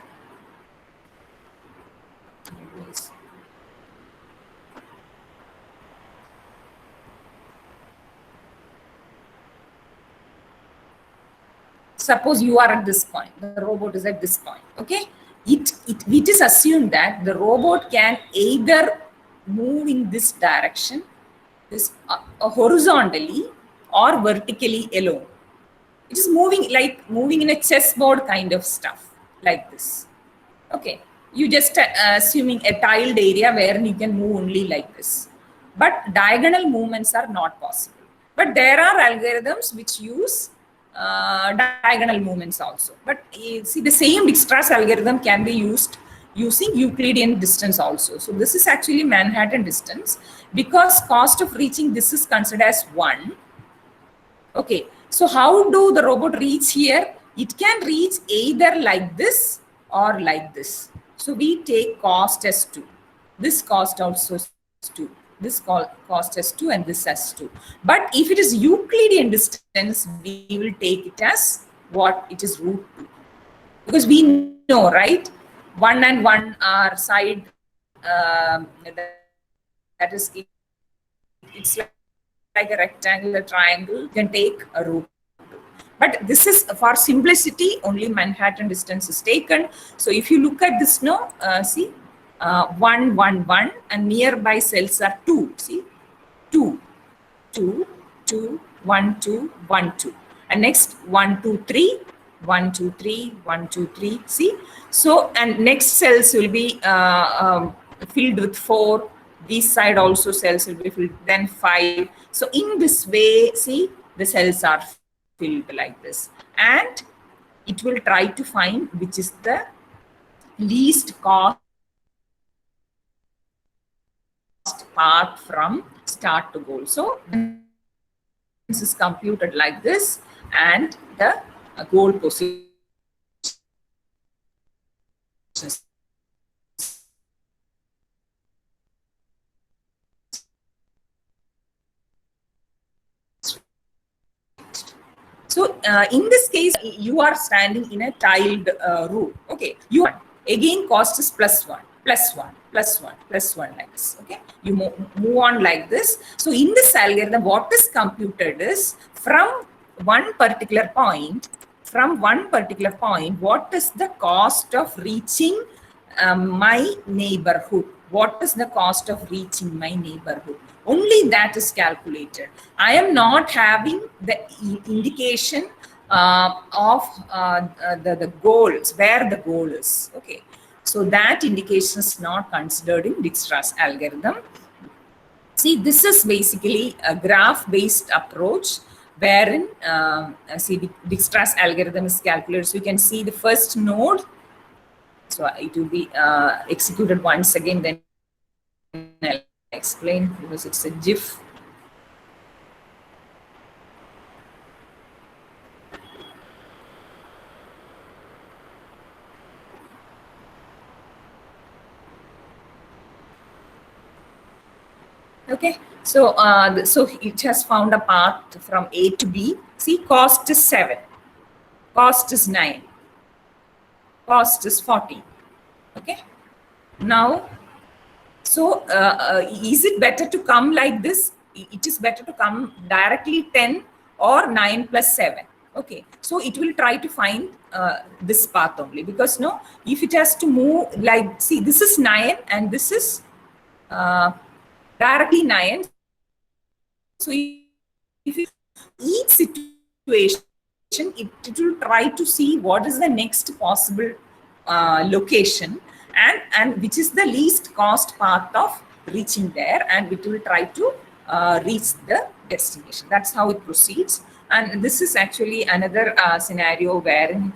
A: suppose you are at this point, the robot is at this point, okay? It is assumed that the robot can either move in this direction, this horizontally or vertically alone. It is moving in a chessboard kind of stuff, like this. Okay, you just assuming a tiled area where you can move only like this. But diagonal movements are not possible. But there are algorithms which use diagonal movements also. But see, the same Dijkstra's algorithm can be used using Euclidean distance also. So this is actually Manhattan distance, because cost of reaching this is considered as 1. Okay, so how do the robot reach here? It can reach either like this or like this. So we take cost as 2. This cost also is 2. This cost as 2 and this as 2. But if it is Euclidean distance, we will take it as what it is root 2. Because we know, right? 1 and 1 are side, that is, it's like a rectangular triangle, you can take a root 2. But this is, for simplicity, only Manhattan distance is taken. So if you look at this now, see, 1, 1, 1, and nearby cells are 2. See, 2, 2, 2, 1, 2, 1, 2. And next, 1, 2, 3, 1, 2, 3, 1, 2, 3. See, so, and next cells will be filled with 4. This side also cells will be filled, then 5. So in this way, see, the cells are filled like this. And it will try to find which is the least cost path from start to goal. So this is computed like this, and the goal position. So in this case, you are standing in a tiled room. Okay, you again cost is +1. plus 1, plus 1, plus 1 like this. Okay, you move on like this. So in this algorithm, what is computed is from one particular point, what is the cost of reaching my neighborhood? What is the cost of reaching my neighborhood? Only that is calculated. I am not having the indication of the goals, where the goal is. Okay, so that indication is not considered in Dijkstra's algorithm. See, this is basically a graph-based approach wherein, see, Dijkstra's algorithm is calculated. So you can see the first node. So it will be executed once again, then I'll explain because it's a GIF. Okay, so so it has found a path from A to B. See, cost is 7, cost is 9, cost is 40. Okay, now, so is it better to come like this? It is better to come directly 10 or 9 plus 7. Okay, so it will try to find this path only, because no, if it has to move like, see, this is 9 and this is directly 9. So if each situation, it will try to see what is the next possible location and which is the least cost path of reaching there, and it will try to reach the destination. That's how it proceeds. And this is actually another scenario wherein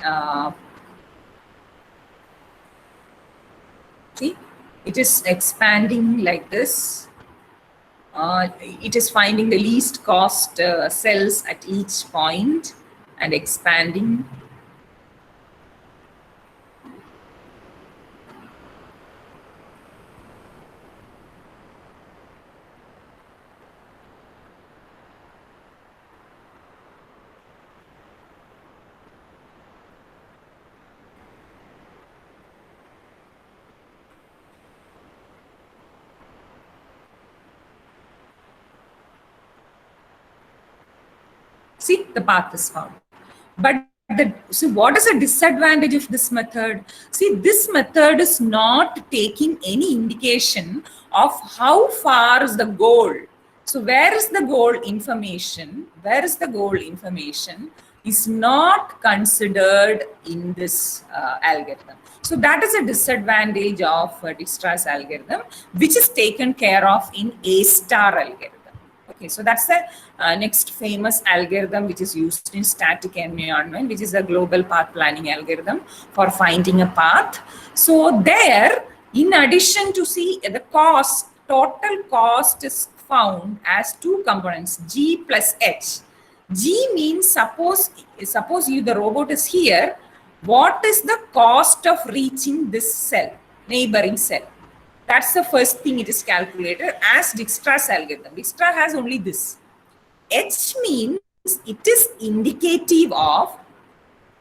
A: see, it is expanding like this. It is finding the least cost cells at each point and expanding. See, the path is found. But so what is the disadvantage of this method? See, this method is not taking any indication of how far is the goal. So where is the goal information? Where is the goal information is not considered in this algorithm. So that is a disadvantage of Dijkstra's algorithm, which is taken care of in A-star algorithm. Okay, so that's the next famous algorithm which is used in static environment, which is a global path planning algorithm for finding a path. So there, in addition to see the cost, total cost is found as two components, G plus H. G means suppose you, the robot is here, what is the cost of reaching this cell, neighboring cell? That's the first thing it is calculated as Dijkstra's algorithm. Dijkstra has only this. H means it is indicative of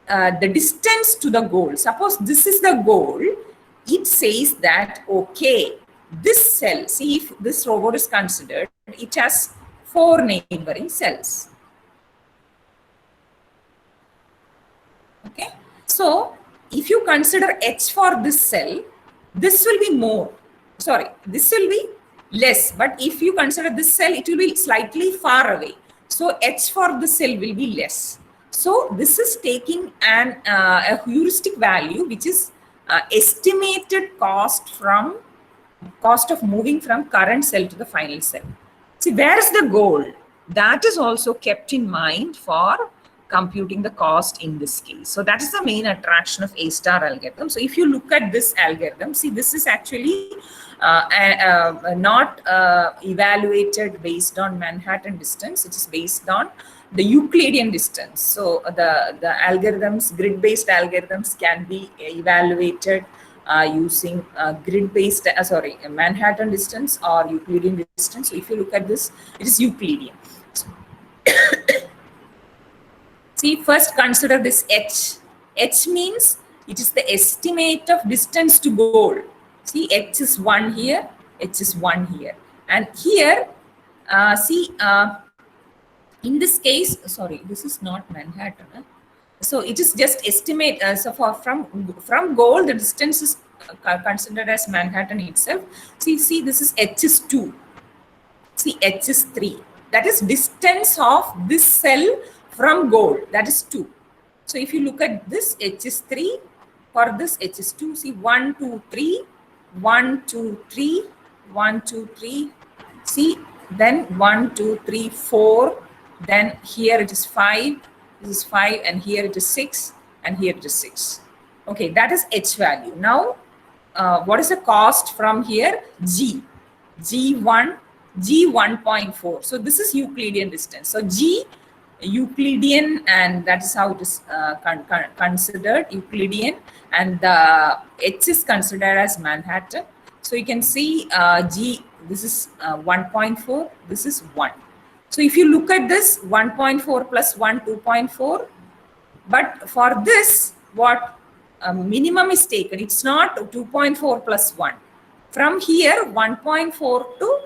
A: the distance to the goal. Suppose this is the goal, it says that, okay, this cell, see if this robot is considered, it has 4 neighboring cells. Okay, so if you consider H for this cell, this will be more. Sorry, this will be less, but if you consider this cell, it will be slightly far away. So H for this cell will be less. So this is taking a heuristic value, which is estimated cost of moving from current cell to the final cell. See, where is the goal? That is also kept in mind for computing the cost in this case. So that is the main attraction of A-star algorithm. So if you look at this algorithm, see, this is actually not evaluated based on Manhattan distance. It is based on the Euclidean distance. So the algorithms, grid-based algorithms can be evaluated using grid-based, Manhattan distance or Euclidean distance. So if you look at this, it is Euclidean. So see, first consider this H. H means it is the estimate of distance to goal. See, h is 1 here, h is 1 here. And here, see, in this case, sorry, this is not Manhattan. So it is just estimate. So from goal, the distance is considered as Manhattan itself. See, this is h is 2. See, h is 3. That is distance of this cell from goal. That is 2. So if you look at this, h is 3. For this, h is 2. See, 1, 2, 3. 1, 2, 3. 1, 2, 3. See, then 1, 2, 3, 4. Then here it is 5. This is 5. And here it is 6. And here it is 6. Okay, that is h value. Now, what is the cost from here? G. G1. G 1.4. So this is Euclidean distance. So G Euclidean, and that is how it is considered Euclidean, and the H is considered as Manhattan. So you can see G, this is 1.4, this is 1. So if you look at this 1.4 plus 1, 2.4, but for this, what minimum is taken, it's not 2.4 plus 1. From here, 1.4 to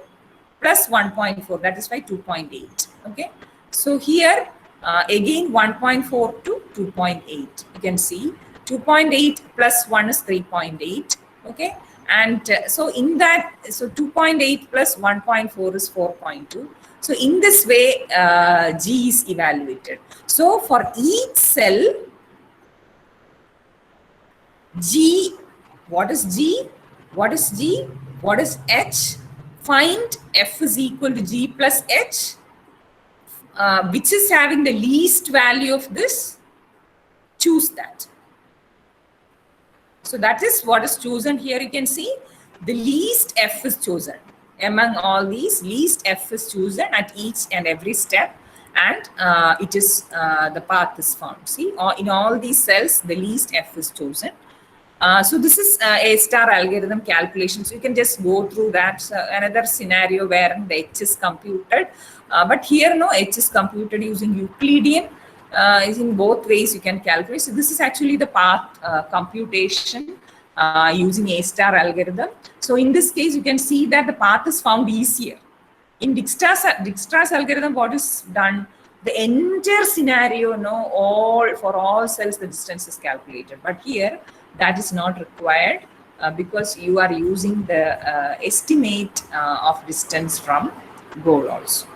A: plus 1.4, that is why 2.8. Okay, so here again 1.4 to 2.8. You can see 2.8 plus 1 is 3.8. Okay, and so in that, so 2.8 plus 1.4 is 4.2. So in this way, G is evaluated. So for each cell, G, what is G? What is G? What is H? Find F is equal to G plus H, which is having the least value of this, choose that. So that is what is chosen here. You can see the least F is chosen. Among all these, least F is chosen at each and every step, and it is the path is found. See, in all these cells, the least F is chosen. So this is a star algorithm calculation. So you can just go through that. Another scenario where the H is computed. But here, no, H is computed using Euclidean. Is in both ways you can calculate. So this is actually the path computation using a star algorithm. So in this case, you can see that the path is found easier. In Dijkstra's algorithm, what is done? The entire scenario, no, for all cells, the distance is calculated. But here, that is not required because you are using the estimate of distance from goal also.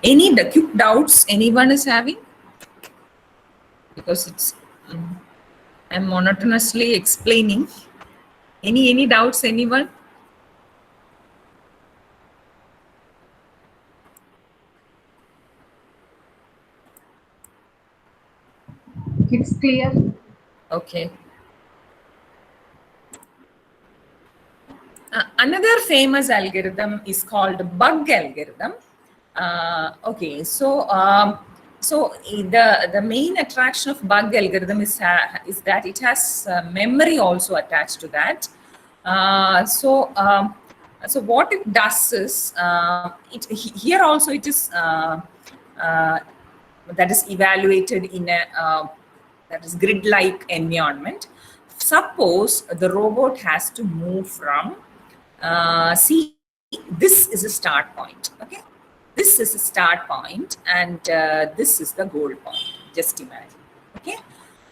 A: Any quick doubts anyone is having? Because it's I'm monotonously explaining. Any doubts anyone?
C: It's clear.
A: Okay. Another famous algorithm is called bug algorithm. Okay, so the main attraction of bug algorithm is that it has memory also attached to that. So what it does is here also it is that is evaluated in a that is grid-like environment. Suppose the robot has to move from see, this is a start point. Okay, this is a start point, and this is the goal point. Just imagine. Okay,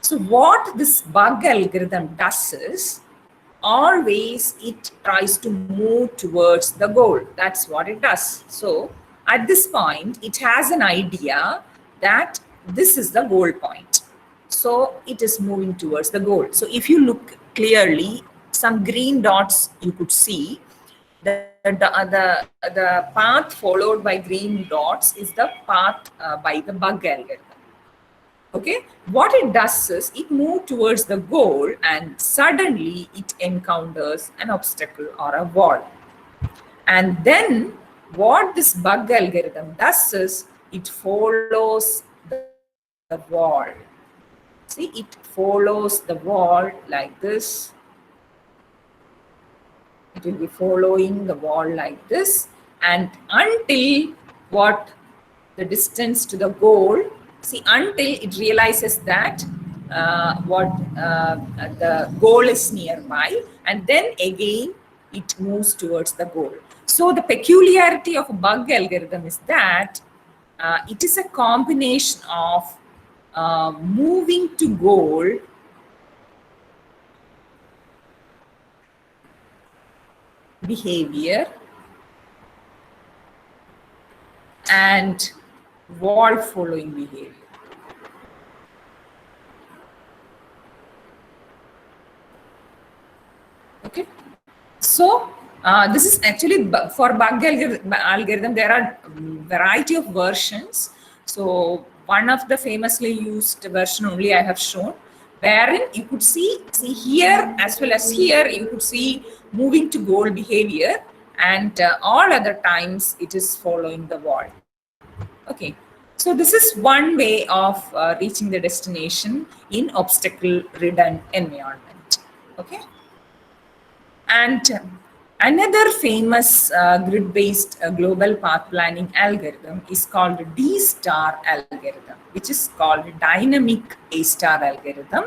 A: so what this bug algorithm does is always it tries to move towards the goal. That's what it does. So at this point, it has an idea that this is the goal point. So it is moving towards the goal. So if you look clearly, some green dots you could see. The path followed by green dots is the path by the bug algorithm. Okay, what it does is it moves towards the goal and suddenly it encounters an obstacle or a wall. And then what this bug algorithm does is it follows the wall. See, it follows the wall like this. It will be following the wall like this, and until what the distance to the goal, see, until it realizes that the goal is nearby, and then again it moves towards the goal. So the peculiarity of a bug algorithm is that it is a combination of moving to goal behavior and wall following behavior. Okay, so this is actually for bug algorithm. There are variety of versions. So one of the famously used version only I have shown, wherein you could see here as well as here, you could see moving to goal behavior, and all other times it is following the wall. Okay, so this is one way of reaching the destination in obstacle-ridden environment. Okay. And another famous grid-based global path planning algorithm is called D-star algorithm, which is called dynamic A-star algorithm.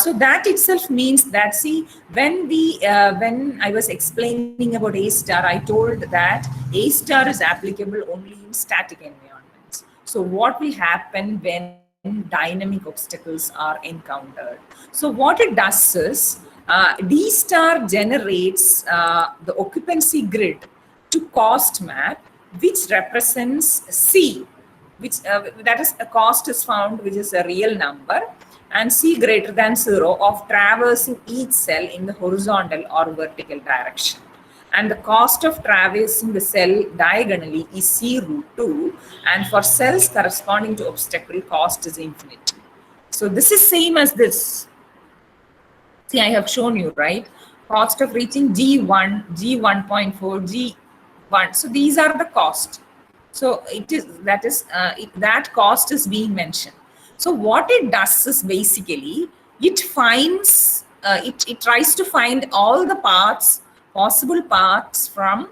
A: So that itself means that, see, when I was explaining about A-star, I told that A-star is applicable only in static environments. So what will happen when dynamic obstacles are encountered? So what it does is, D-star generates the occupancy grid to cost map, which represents C, which that is a cost is found, which is a real number, and C greater than 0 of traversing each cell in the horizontal or vertical direction. And the cost of traversing the cell diagonally is C root 2, and for cells corresponding to obstacle, cost is infinite. So this is same as this. See, I have shown you, right? Cost of reaching G1, G1.4, G1. So these are the cost. So it is that cost is being mentioned. So what it does is basically it finds it tries to find all the paths, possible paths from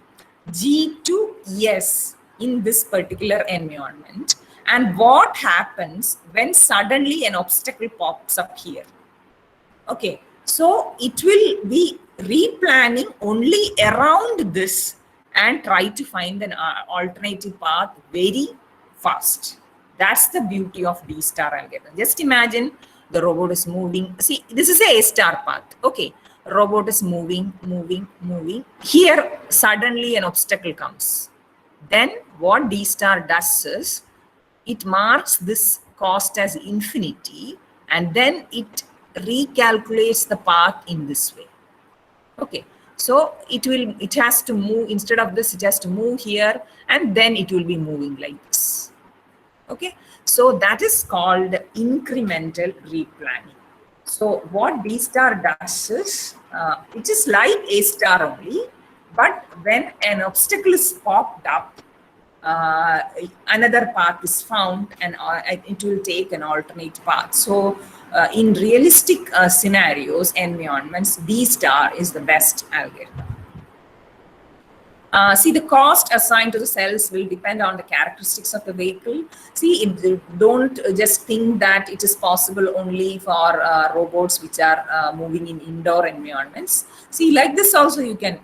A: G to S in this particular environment, and what happens when suddenly an obstacle pops up here. Okay, so it will be replanning only around this and try to find an alternative path very fast. That's the beauty of D-star algorithm. Just imagine the robot is moving. See, this is a A-star path. Okay, robot is moving. Here, suddenly an obstacle comes. Then what D-star does is, it marks this cost as infinity, and then it recalculates the path in this way. Okay, so it has to move, instead of this, it has to move here, and then it will be moving like this. Okay, so that is called incremental replanning. So what D-star does is, it is like A-star only, but when an obstacle is popped up, another path is found, and it will take an alternate path. So in realistic scenarios, environments, D-star is the best algorithm. See, the cost assigned to the cells will depend on the characteristics of the vehicle. See, don't just think that it is possible only for robots which are moving in indoor environments. See, like this also you can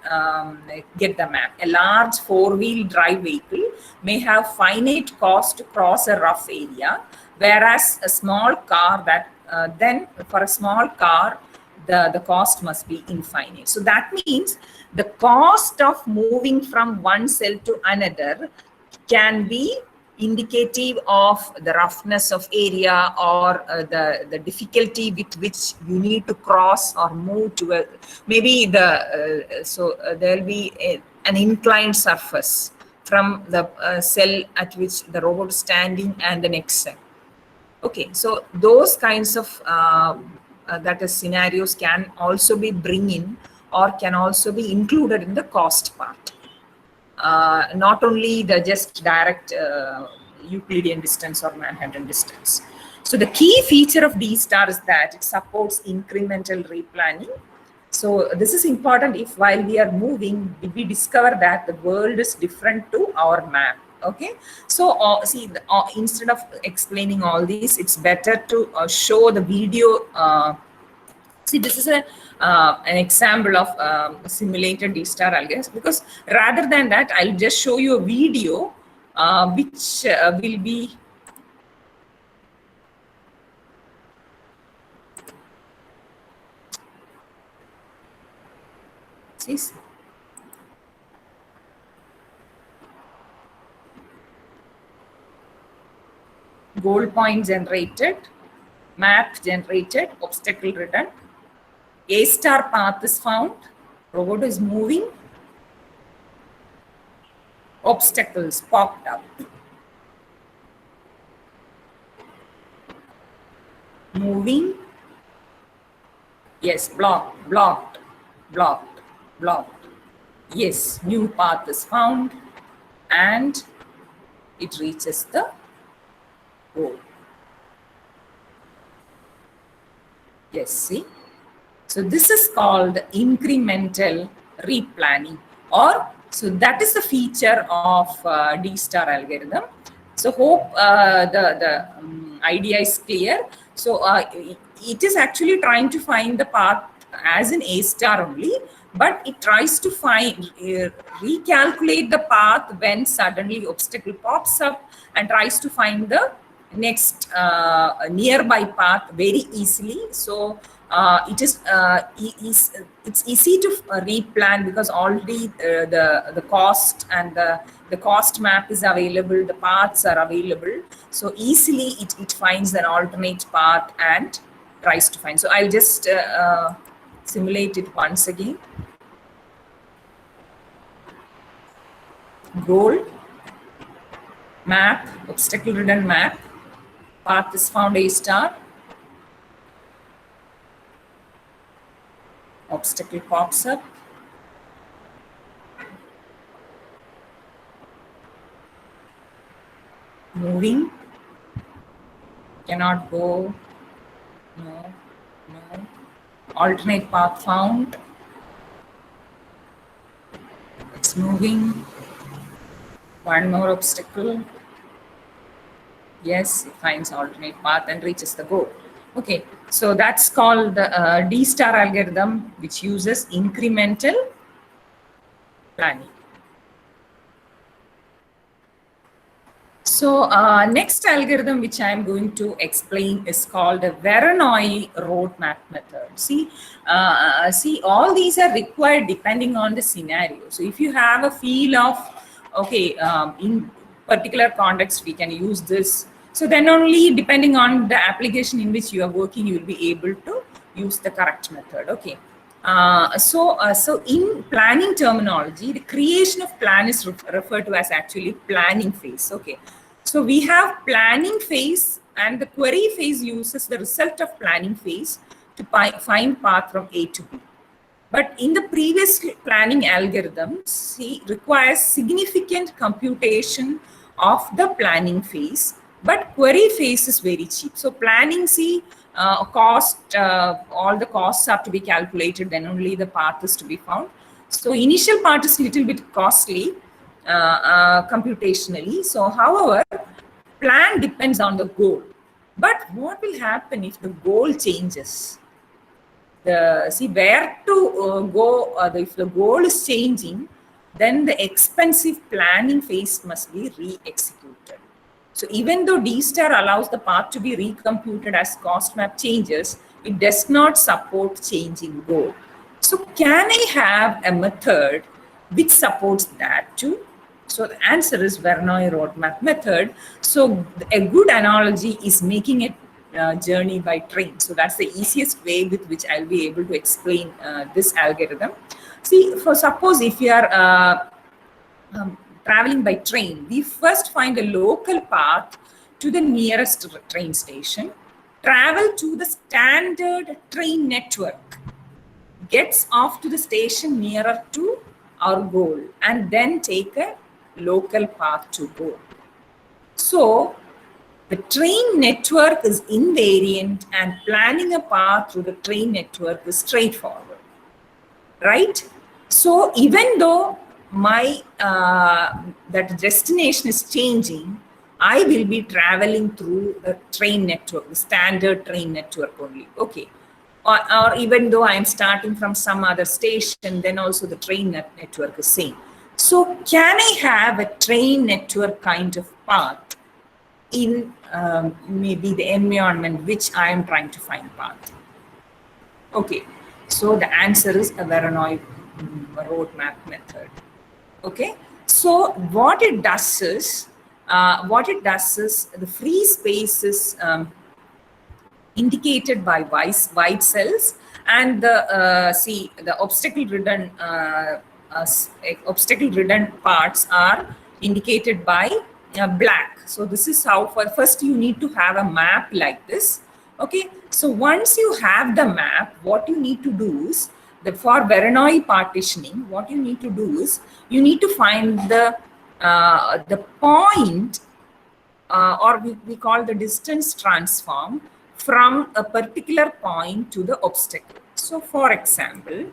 A: get the map. A large four-wheel drive vehicle may have finite cost to cross a rough area, whereas a small car then for a small car, the cost must be infinite. So that means the cost of moving from one cell to another can be indicative of the roughness of area, or the difficulty with which you need to cross or move to maybe there will be an inclined surface from the cell at which the robot is standing and the next cell. Okay, so those kinds of that is scenarios can also be bring in, or can also be included in the cost part. Not only the just direct Euclidean distance or Manhattan distance. So the key feature of D-star is that it supports incremental replanning. So this is important if while we are moving, we discover that the world is different to our map. Okay, so see, instead of explaining all these, it's better to show the video See, this is an example of simulated D-star algorithms, because rather than that, I'll just show you a video which will be goal point generated, map generated, obstacle written, A star path is found, robot is moving, obstacles popped up. Moving, yes, blocked, blocked, blocked, blocked. Yes, new path is found and it reaches the goal. Yes, see? So this is called incremental replanning, or so that is the feature of D-star algorithm. So hope the idea is clear. So it is actually trying to find the path as an A star only, but it tries to find, recalculate the path when suddenly obstacle pops up and tries to find the next nearby path very easily. So it's easy to replan because already the cost and the cost map is available, the paths are available. So easily it finds an alternate path and tries to find. So I'll just simulate it once again. Goal, map, obstacle ridden map, path is found A star, obstacle pops up, moving, cannot go, no, alternate path found, it's moving, one more obstacle, yes, it finds alternate path and reaches the goal. Okay, so that's called the D-star algorithm, which uses incremental planning. So next algorithm which I am going to explain is called the Voronoi roadmap method. See, all these are required depending on the scenario. So if you have a feel of, okay, in particular context we can use this. So then only depending on the application in which you are working, you will be able to use the correct method. Okay. So in planning terminology, the creation of plan is referred to as actually planning phase. Okay. So we have planning phase, and the query phase uses the result of planning phase to find path from A to B. But in the previous planning algorithms, it requires significant computation of the planning phase, but query phase is very cheap. So planning, cost, all the costs have to be calculated, then only the path is to be found. So initial part is little bit costly computationally. So however, plan depends on the goal. But what will happen if the goal changes? Where to go, if the goal is changing, then the expensive planning phase must be re-executed. So even though D-star allows the path to be recomputed as cost map changes, it does not support changing goal. So can I have a method which supports that too? So the answer is Voronoi roadmap method. So a good analogy is making a journey by train. So that's the easiest way with which I'll be able to explain this algorithm. See, for suppose if you are traveling by train, we first find a local path to the nearest train station, travel to the standard train network, gets off to the station nearer to our goal, and then take a local path to go. So the train network is invariant, and planning a path through the train network is straightforward, right? So even though my that destination is changing, I will be traveling through the train network, the standard train network only. Okay. or even though I am starting from some other station, then also the train network is same. So can I have a train network kind of path in maybe the environment which I am trying to find path? Okay, so the answer is a Voronoi roadmap method. Okay, so what it does is the free space is indicated by white cells, and the obstacle ridden parts are indicated by black. So this is how, first you need to have a map like this. Okay, so once you have the map, what you need to do is, for Voronoi partitioning, what you need to do is you need to find the point, or we call the distance transform from a particular point to the obstacle. So for example,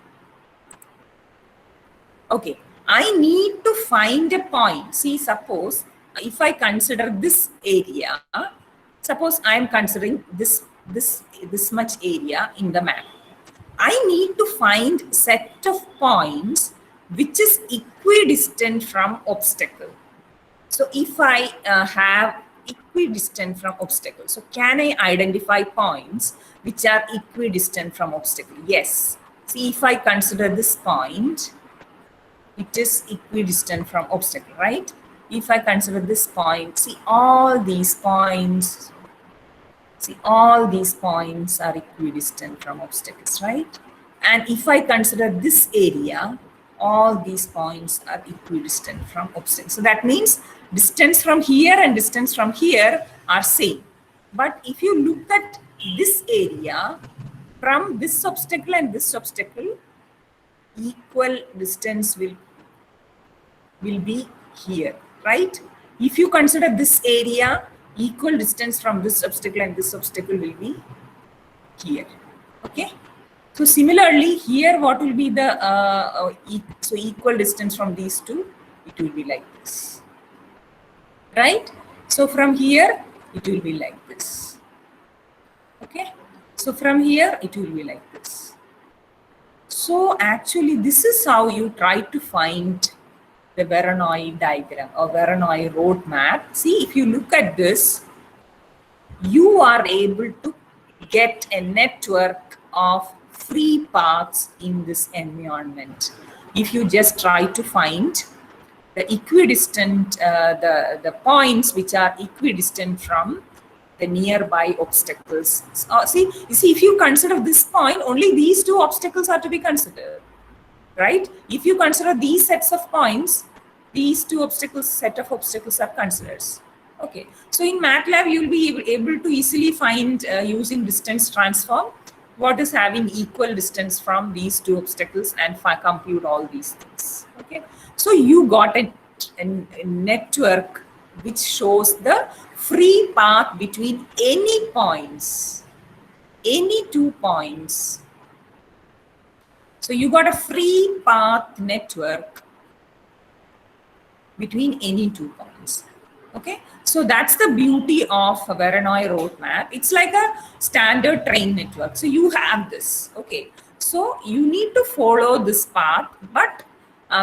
A: okay, I need to find a point. See, suppose if I consider this area, suppose I am considering this much area in the map. I need to find set of points which is equidistant from obstacle. So if I have equidistant from obstacle, so can I identify points which are equidistant from obstacle? Yes. See, if I consider this point, it is equidistant from obstacle, right? If I consider this point, see all these points are equidistant from obstacles, right? And if I consider this area, all these points are equidistant from obstacles. So that means distance from here and distance from here are same. But if you look at this area, from this obstacle and this obstacle, equal distance will be here, right? If you consider this area, equal distance from this obstacle and this obstacle will be here. Okay. So similarly, here what will be the so equal distance from these two? It will be like this, right? So from here it will be like this. Okay. So from here it will be like this. So actually, this is how you try to find the Voronoi diagram or Voronoi roadmap. See, if you look at this, you are able to get a network of free paths in this environment. If you just try to find the equidistant, the points which are equidistant from the nearby obstacles. See, if you consider this point, only these two obstacles are to be considered, right? If you consider these sets of points, these two set of obstacles are considered. Okay, so in MATLAB, you'll be able to easily find using distance transform what is having equal distance from these two obstacles and compute all these things. Okay, so you got a network which shows the free path between any points, any 2 points. So you got a free path network between any 2 points. Okay, so that's the beauty of a Voronoi roadmap. It's like a standard train network. So you have this. Okay, so you need to follow this path, but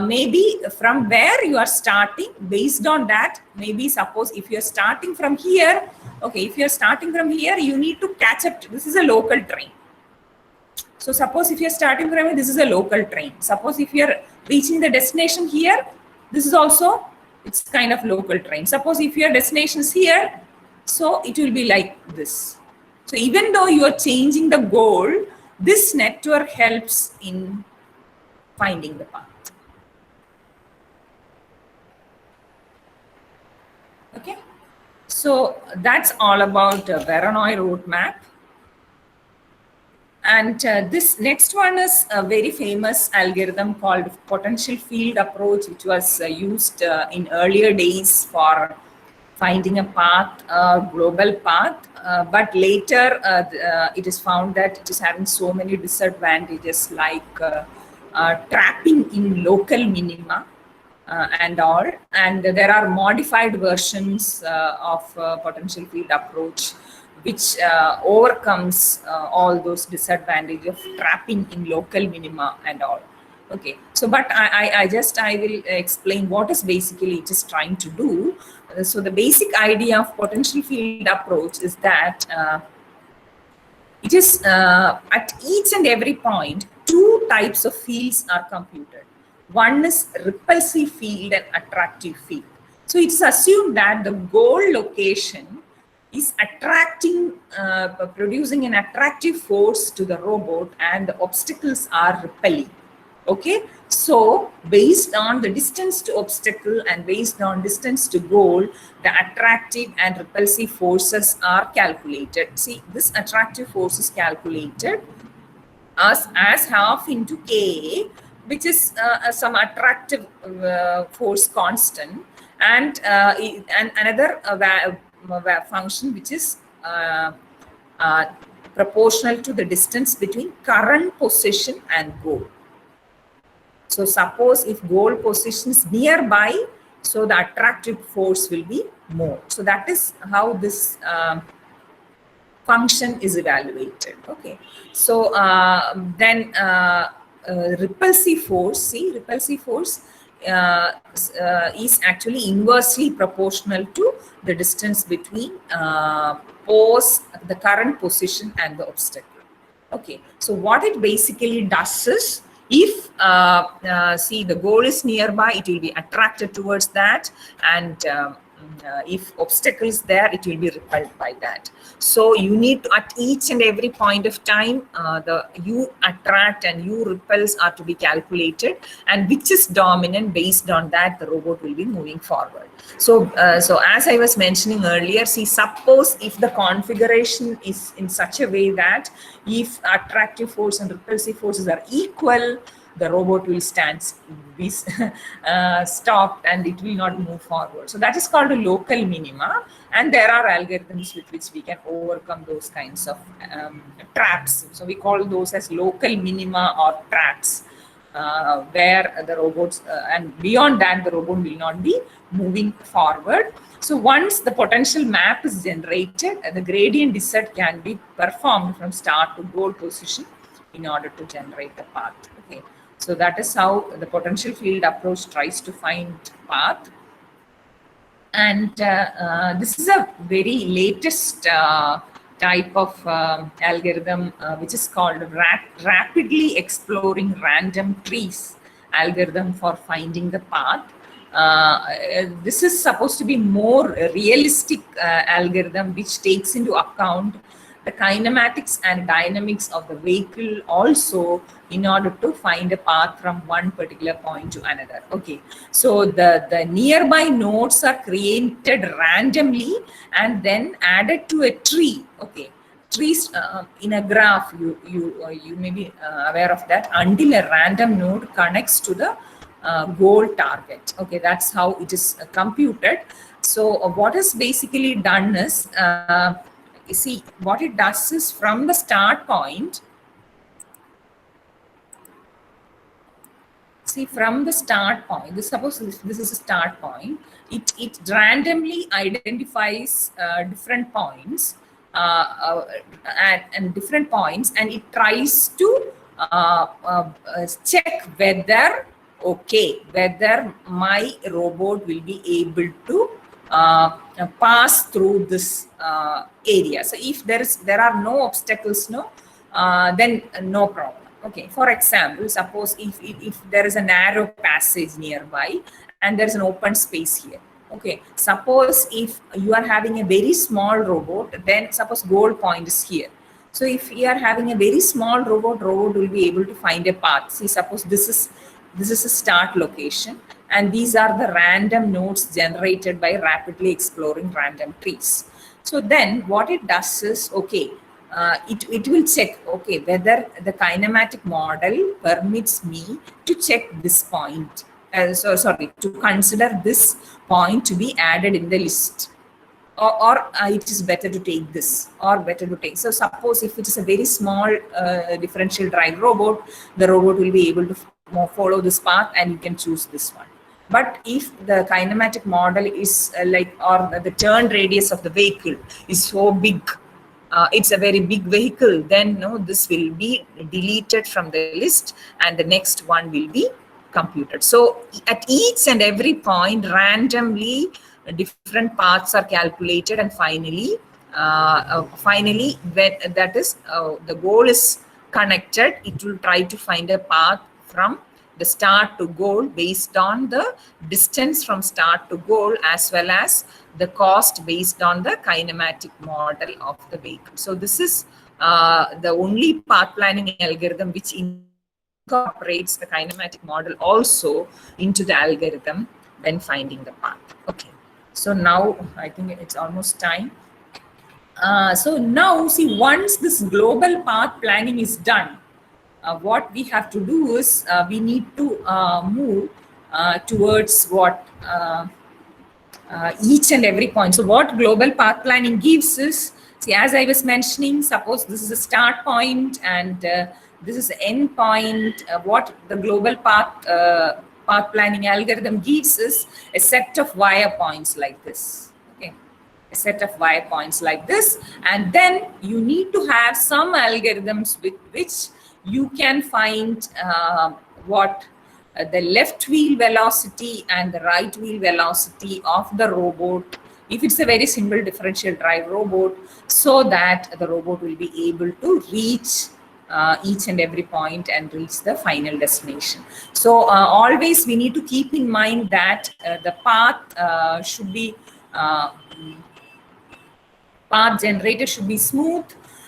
A: maybe from where you are starting, based on that, maybe suppose if you're starting from here, okay, if you're starting from here, you need to catch up. This is a local train. So suppose if you're starting from here, this is a local train. Suppose if you're reaching the destination here, this is also, it's kind of local train. Suppose if your destination is here, so it will be like this. So even though you are changing the goal, this network helps in finding the path. Okay, so that's all about Voronoi roadmap. And this next one is a very famous algorithm called potential field approach, which was used in earlier days for finding a path, a global path. But later it is found that it is having so many disadvantages, like trapping in local minima and all. And there are modified versions of potential field approach, which overcomes all those disadvantages of trapping in local minima and all. Okay, so but I will explain what is basically it is trying to do. So the basic idea of potential field approach is that it is at each and every point, two types of fields are computed. One is repulsive field and attractive field. So it's assumed that the goal location is attracting, producing an attractive force to the robot, and the obstacles are repelling. Okay, so based on the distance to obstacle and based on distance to goal, the attractive and repulsive forces are calculated. See, this attractive force is calculated as half into K, which is some attractive force constant, and another function which is proportional to the distance between current position and goal. So suppose if goal position is nearby, so the attractive force will be more. So that is how this function is evaluated. Okay. So then repulsive force, see, repulsive force is actually inversely proportional to the distance between the current position and the obstacle. Okay. So what it basically does is, if see the goal is nearby, it will be attracted towards that, and if obstacle is there, it will be repelled by that. So you need to, at each and every point of time, the U attract and U repels are to be calculated, and which is dominant, based on that the robot will be moving forward. So so as I was mentioning earlier, see, suppose if the configuration is in such a way that if attractive force and repulsive forces are equal, the robot will be stopped and it will not move forward. So that is called a local minima, and there are algorithms with which we can overcome those kinds of traps. So we call those as local minima or traps, where the robots and beyond that the robot will not be moving forward. So once the potential map is generated, the gradient descent can be performed from start to goal position in order to generate the path. Okay. So that is how the potential field approach tries to find path. And this is a very latest type of algorithm, which is called rapidly exploring random trees algorithm for finding the path. This is supposed to be more realistic algorithm, which takes into account the kinematics and dynamics of the vehicle also, in order to find a path from one particular point to another. Okay, so the nearby nodes are created randomly and then added to a tree. Okay, trees in a graph, you may be aware of that, until a random node connects to the goal target. Okay, that's how it is computed. So what is basically done is, you see, what it does is, from the start point, see, from the start point, suppose this is a start point, it randomly identifies different points and different points, and it tries to check whether, okay, whether my robot will be able to pass through this area. So if there are no obstacles, then no problem. Okay, for example, suppose if there is a narrow passage nearby and there is an open space here. Okay, suppose if you are having a very small robot, then suppose goal point is here. So if you are having a very small robot will be able to find a path. See, suppose this is a start location, and these are the random nodes generated by rapidly exploring random trees. So then what it does is, okay, it will check, okay, whether the kinematic model permits me to check this point. To consider this point to be added in the list. Or it is better to take this, or better to take. So suppose if it is a very small differential drive robot, the robot will be able to follow this path and you can choose this one. But if the kinematic model is or the turn radius of the vehicle is so big, it's a very big vehicle, then no, this will be deleted from the list and the next one will be computed. So at each and every point, randomly different paths are calculated, and finally when that is the goal is connected, it will try to find a path from the start to goal based on the distance from start to goal, as well as the cost based on the kinematic model of the vehicle. So this is the only path planning algorithm which incorporates the kinematic model also into the algorithm when finding the path. Okay, so now I think it's almost time. So now see, once this global path planning is done, what we have to do is we need to move towards what each and every point. So what global path planning gives is, see, as I was mentioning, suppose this is a start point and this is the end point. What the global path planning algorithm gives is a set of wire points like this. Okay, a set of wire points like this, and then you need to have some algorithms with which you can find what the left wheel velocity and the right wheel velocity of the robot, if it's a very simple differential drive robot, so that the robot will be able to reach each and every point and reach the final destination. So always we need to keep in mind that the path should be path generated should be smooth.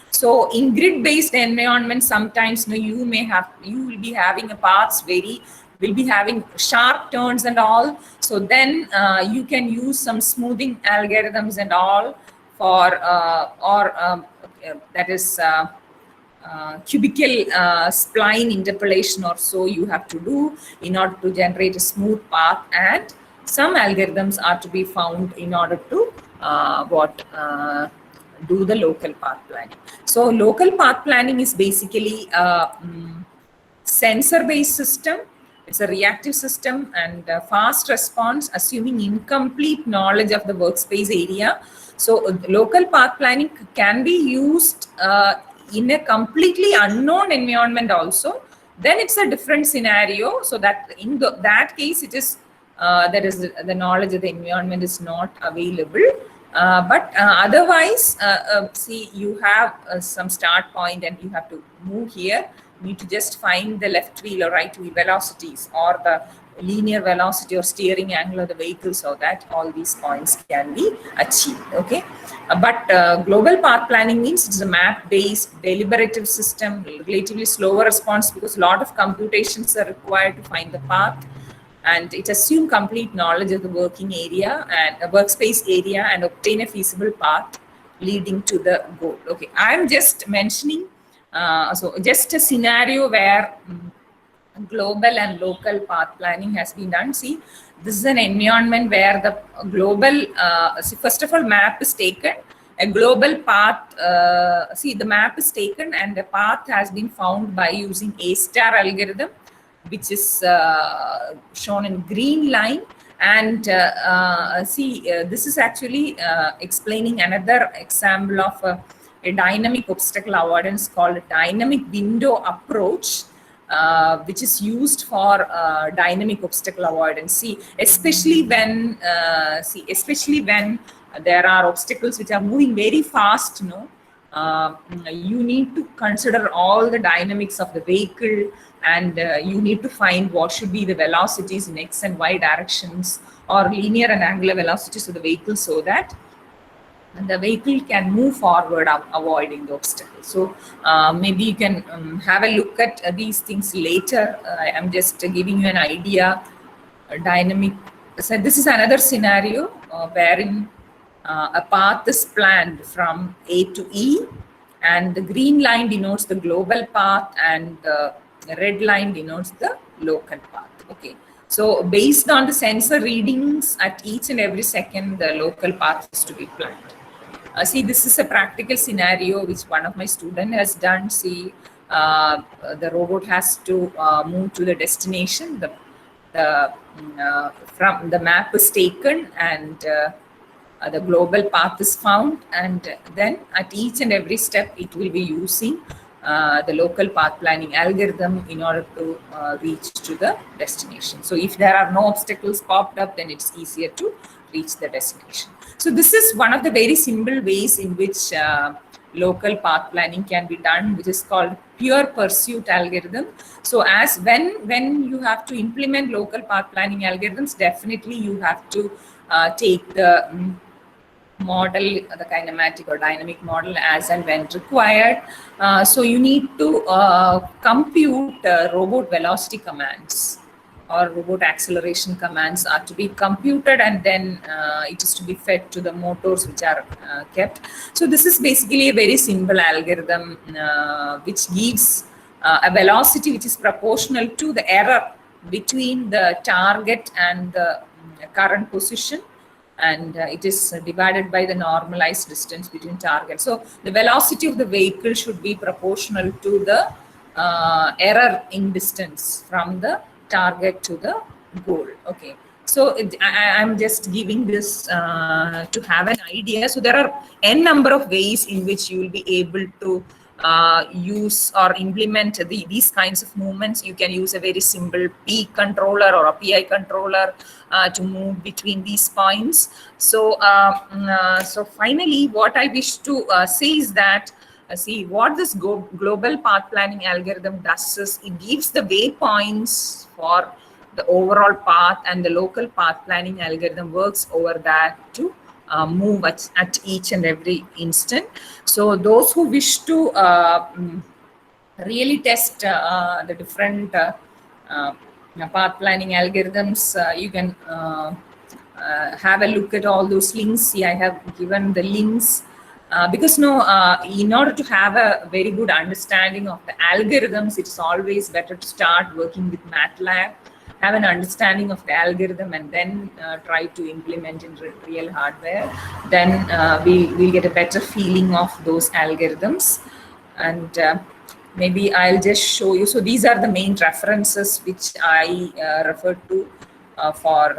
A: So in grid-based environment, sometimes you will be having a paths will be having sharp turns and all. So then you can use some smoothing algorithms and all for that is cubical spline interpolation or so you have to do in order to generate a smooth path, and some algorithms are to be found in order to do the local path planning. So local path planning is basically a sensor-based system. It's a reactive system and fast response, assuming incomplete knowledge of the workspace area. So local path planning can be used in a completely unknown environment also. Then it's a different scenario. So that in that case, it is there is the knowledge of the environment is not available. But otherwise, see, you have some start point and you have to move here. You need to just find the left wheel or right wheel velocities or the linear velocity or steering angle of the vehicle, so that all these points can be achieved. Okay, but global path planning means it's a map-based deliberative system, relatively slower response because a lot of computations are required to find the path. And it assumes complete knowledge of the working area and a workspace area and obtain a feasible path leading to the goal. Okay, I'm just mentioning, so just a scenario where global and local path planning has been done. See, this is an environment where the global, see, first of all, map is taken, a global path, see, the map is taken and the path has been found by using A-star algorithm, which is shown in green line. And see, this is actually explaining another example of a dynamic obstacle avoidance called a dynamic window approach, which is used for dynamic obstacle avoidance. See, especially when there are obstacles which are moving very fast, you need to consider all the dynamics of the vehicle, and you need to find what should be the velocities in X and Y directions or linear and angular velocities of the vehicle, so that the vehicle can move forward avoiding the obstacle. So maybe you can have a look at these things later. I'm just giving you an idea. Dynamic. So this is another scenario wherein a path is planned from A to E, and the green line denotes the global path and the red line denotes the local path. Okay, so based on the sensor readings at each and every second, the local path is to be planned. See, this is a practical scenario which one of my students has done. See, the robot has to move to the destination. From the map is taken, and the global path is found, and then at each and every step it will be using the local path planning algorithm in order to reach to the destination. So if there are no obstacles popped up, then it's easier to reach the destination. So this is one of the very simple ways in which local path planning can be done, which is called pure pursuit algorithm. So as when you have to implement local path planning algorithms, definitely you have to take the model, the kinematic or dynamic model, as and when required. So you need to compute robot velocity commands or robot acceleration commands are to be computed, and then it is to be fed to the motors which are kept. So this is basically a very simple algorithm which gives a velocity which is proportional to the error between the target and the current position, and it is divided by the normalized distance between targets. So the velocity of the vehicle should be proportional to the error in distance from the target to the goal. Okay, so I'm just giving this to have an idea. So there are n number of ways in which you will be able to use or implement these kinds of movements. You can use a very simple P controller or a PI controller to move between these points. So, so finally, what I wish to say is that, see, what this global path planning algorithm does is it gives the waypoints for the overall path, and the local path planning algorithm works over that to move at each and every instant. So those who wish to really test the different path planning algorithms, you can have a look at all those links. See, I have given the links because in order to have a very good understanding of the algorithms, it's always better to start working with MATLAB, have an understanding of the algorithm, and then try to implement in real hardware. Then we'll get a better feeling of those algorithms. And maybe I'll just show you. So these are the main references which I referred to for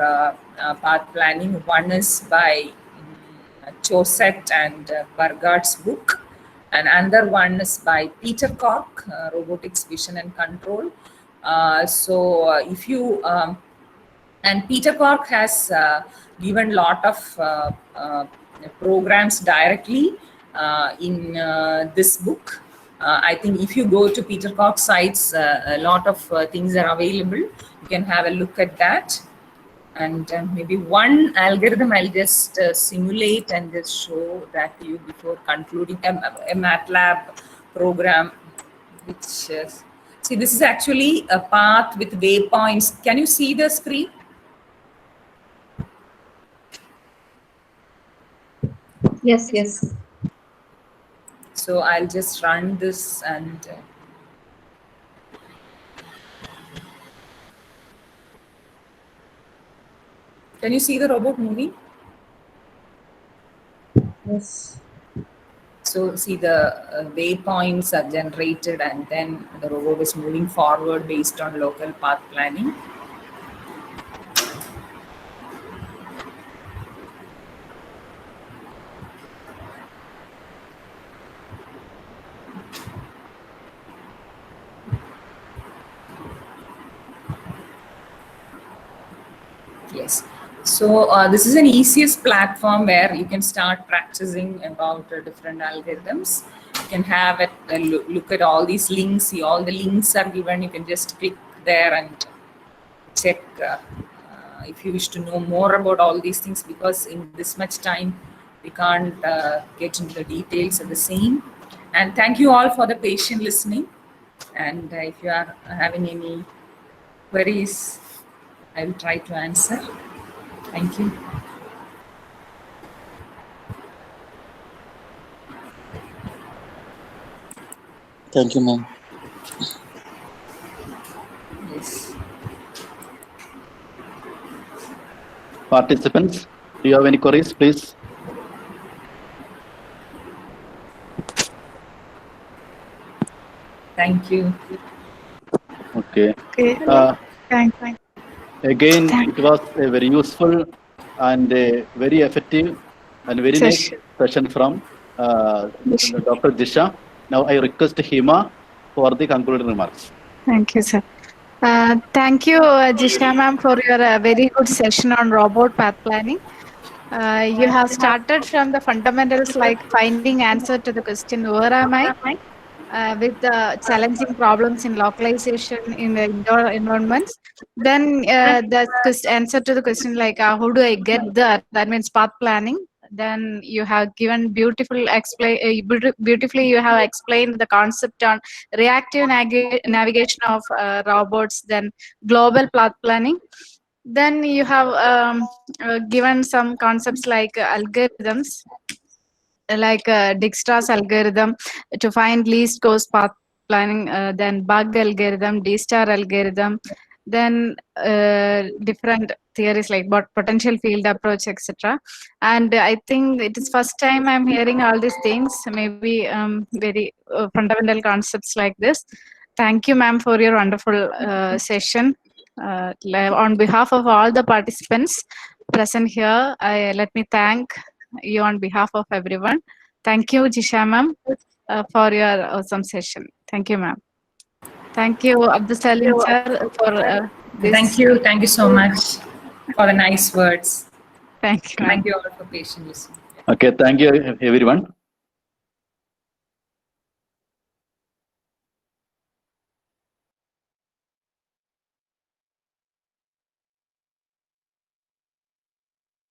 A: path planning. One is by Chauset and Burgard's book, and another one is by Peter Cork, Robotics, Vision and Control. So if you and Peter Cork has given a lot of programs directly in this book. I think if you go to Peter Cork's sites, a lot of things are available. You can have a look at that. And maybe one algorithm I'll just simulate and just show that to you before concluding a MATLAB program, which see, this is actually a path with waypoints. Can you see the screen?
C: Yes, yes.
A: So I'll just run this and can you see the robot moving?
C: Yes.
A: So see, the waypoints are generated, and then the robot is moving forward based on local path planning. Yes. So this is an easiest platform where you can start practicing about different algorithms. You can have a look at all these links. See, all the links are given. You can just click there and check if you wish to know more about all these things, because in this much time we can't get into the details of the same. And thank you all for the patient listening. And if you are having any queries, I will try to answer. Thank you.
D: Thank you, ma'am.
A: Yes.
D: Participants, do you have any queries, please?
A: Thank you.
D: Okay.
E: Okay. Thanks.
D: Again, it was a very useful and very effective And very nice session from Dr. Disha. Now I request Hima for the concluding remarks.
E: Thank you, sir. Thank you, Jishna ma'am, for your very good session on robot path planning. You have started from the fundamentals like finding answer to the question, where am I? With the challenging problems in localization in the indoor environments. Then the answer to the question like, how do I get there? That means path planning. Then you have given beautifully you have explained the concept on reactive navigation of robots, then global path planning. Then you have given some concepts like algorithms, like Dijkstra's algorithm to find least cost path planning, then bug algorithm, D-star algorithm, then different theories like potential field approach, etc. And I think it is first time I'm hearing all these things, maybe very fundamental concepts like this. Thank you, ma'am, for your wonderful session. On behalf of all the participants present here, let me thank you on behalf of everyone. Thank you, Jisha ma'am, for your awesome session. Thank you, ma'am. Thank you, Abdul Salim sir, for this.
A: Thank you so much for the nice words.
E: Thank you.
A: Thank you all for patiently listening.
D: Okay, thank you everyone.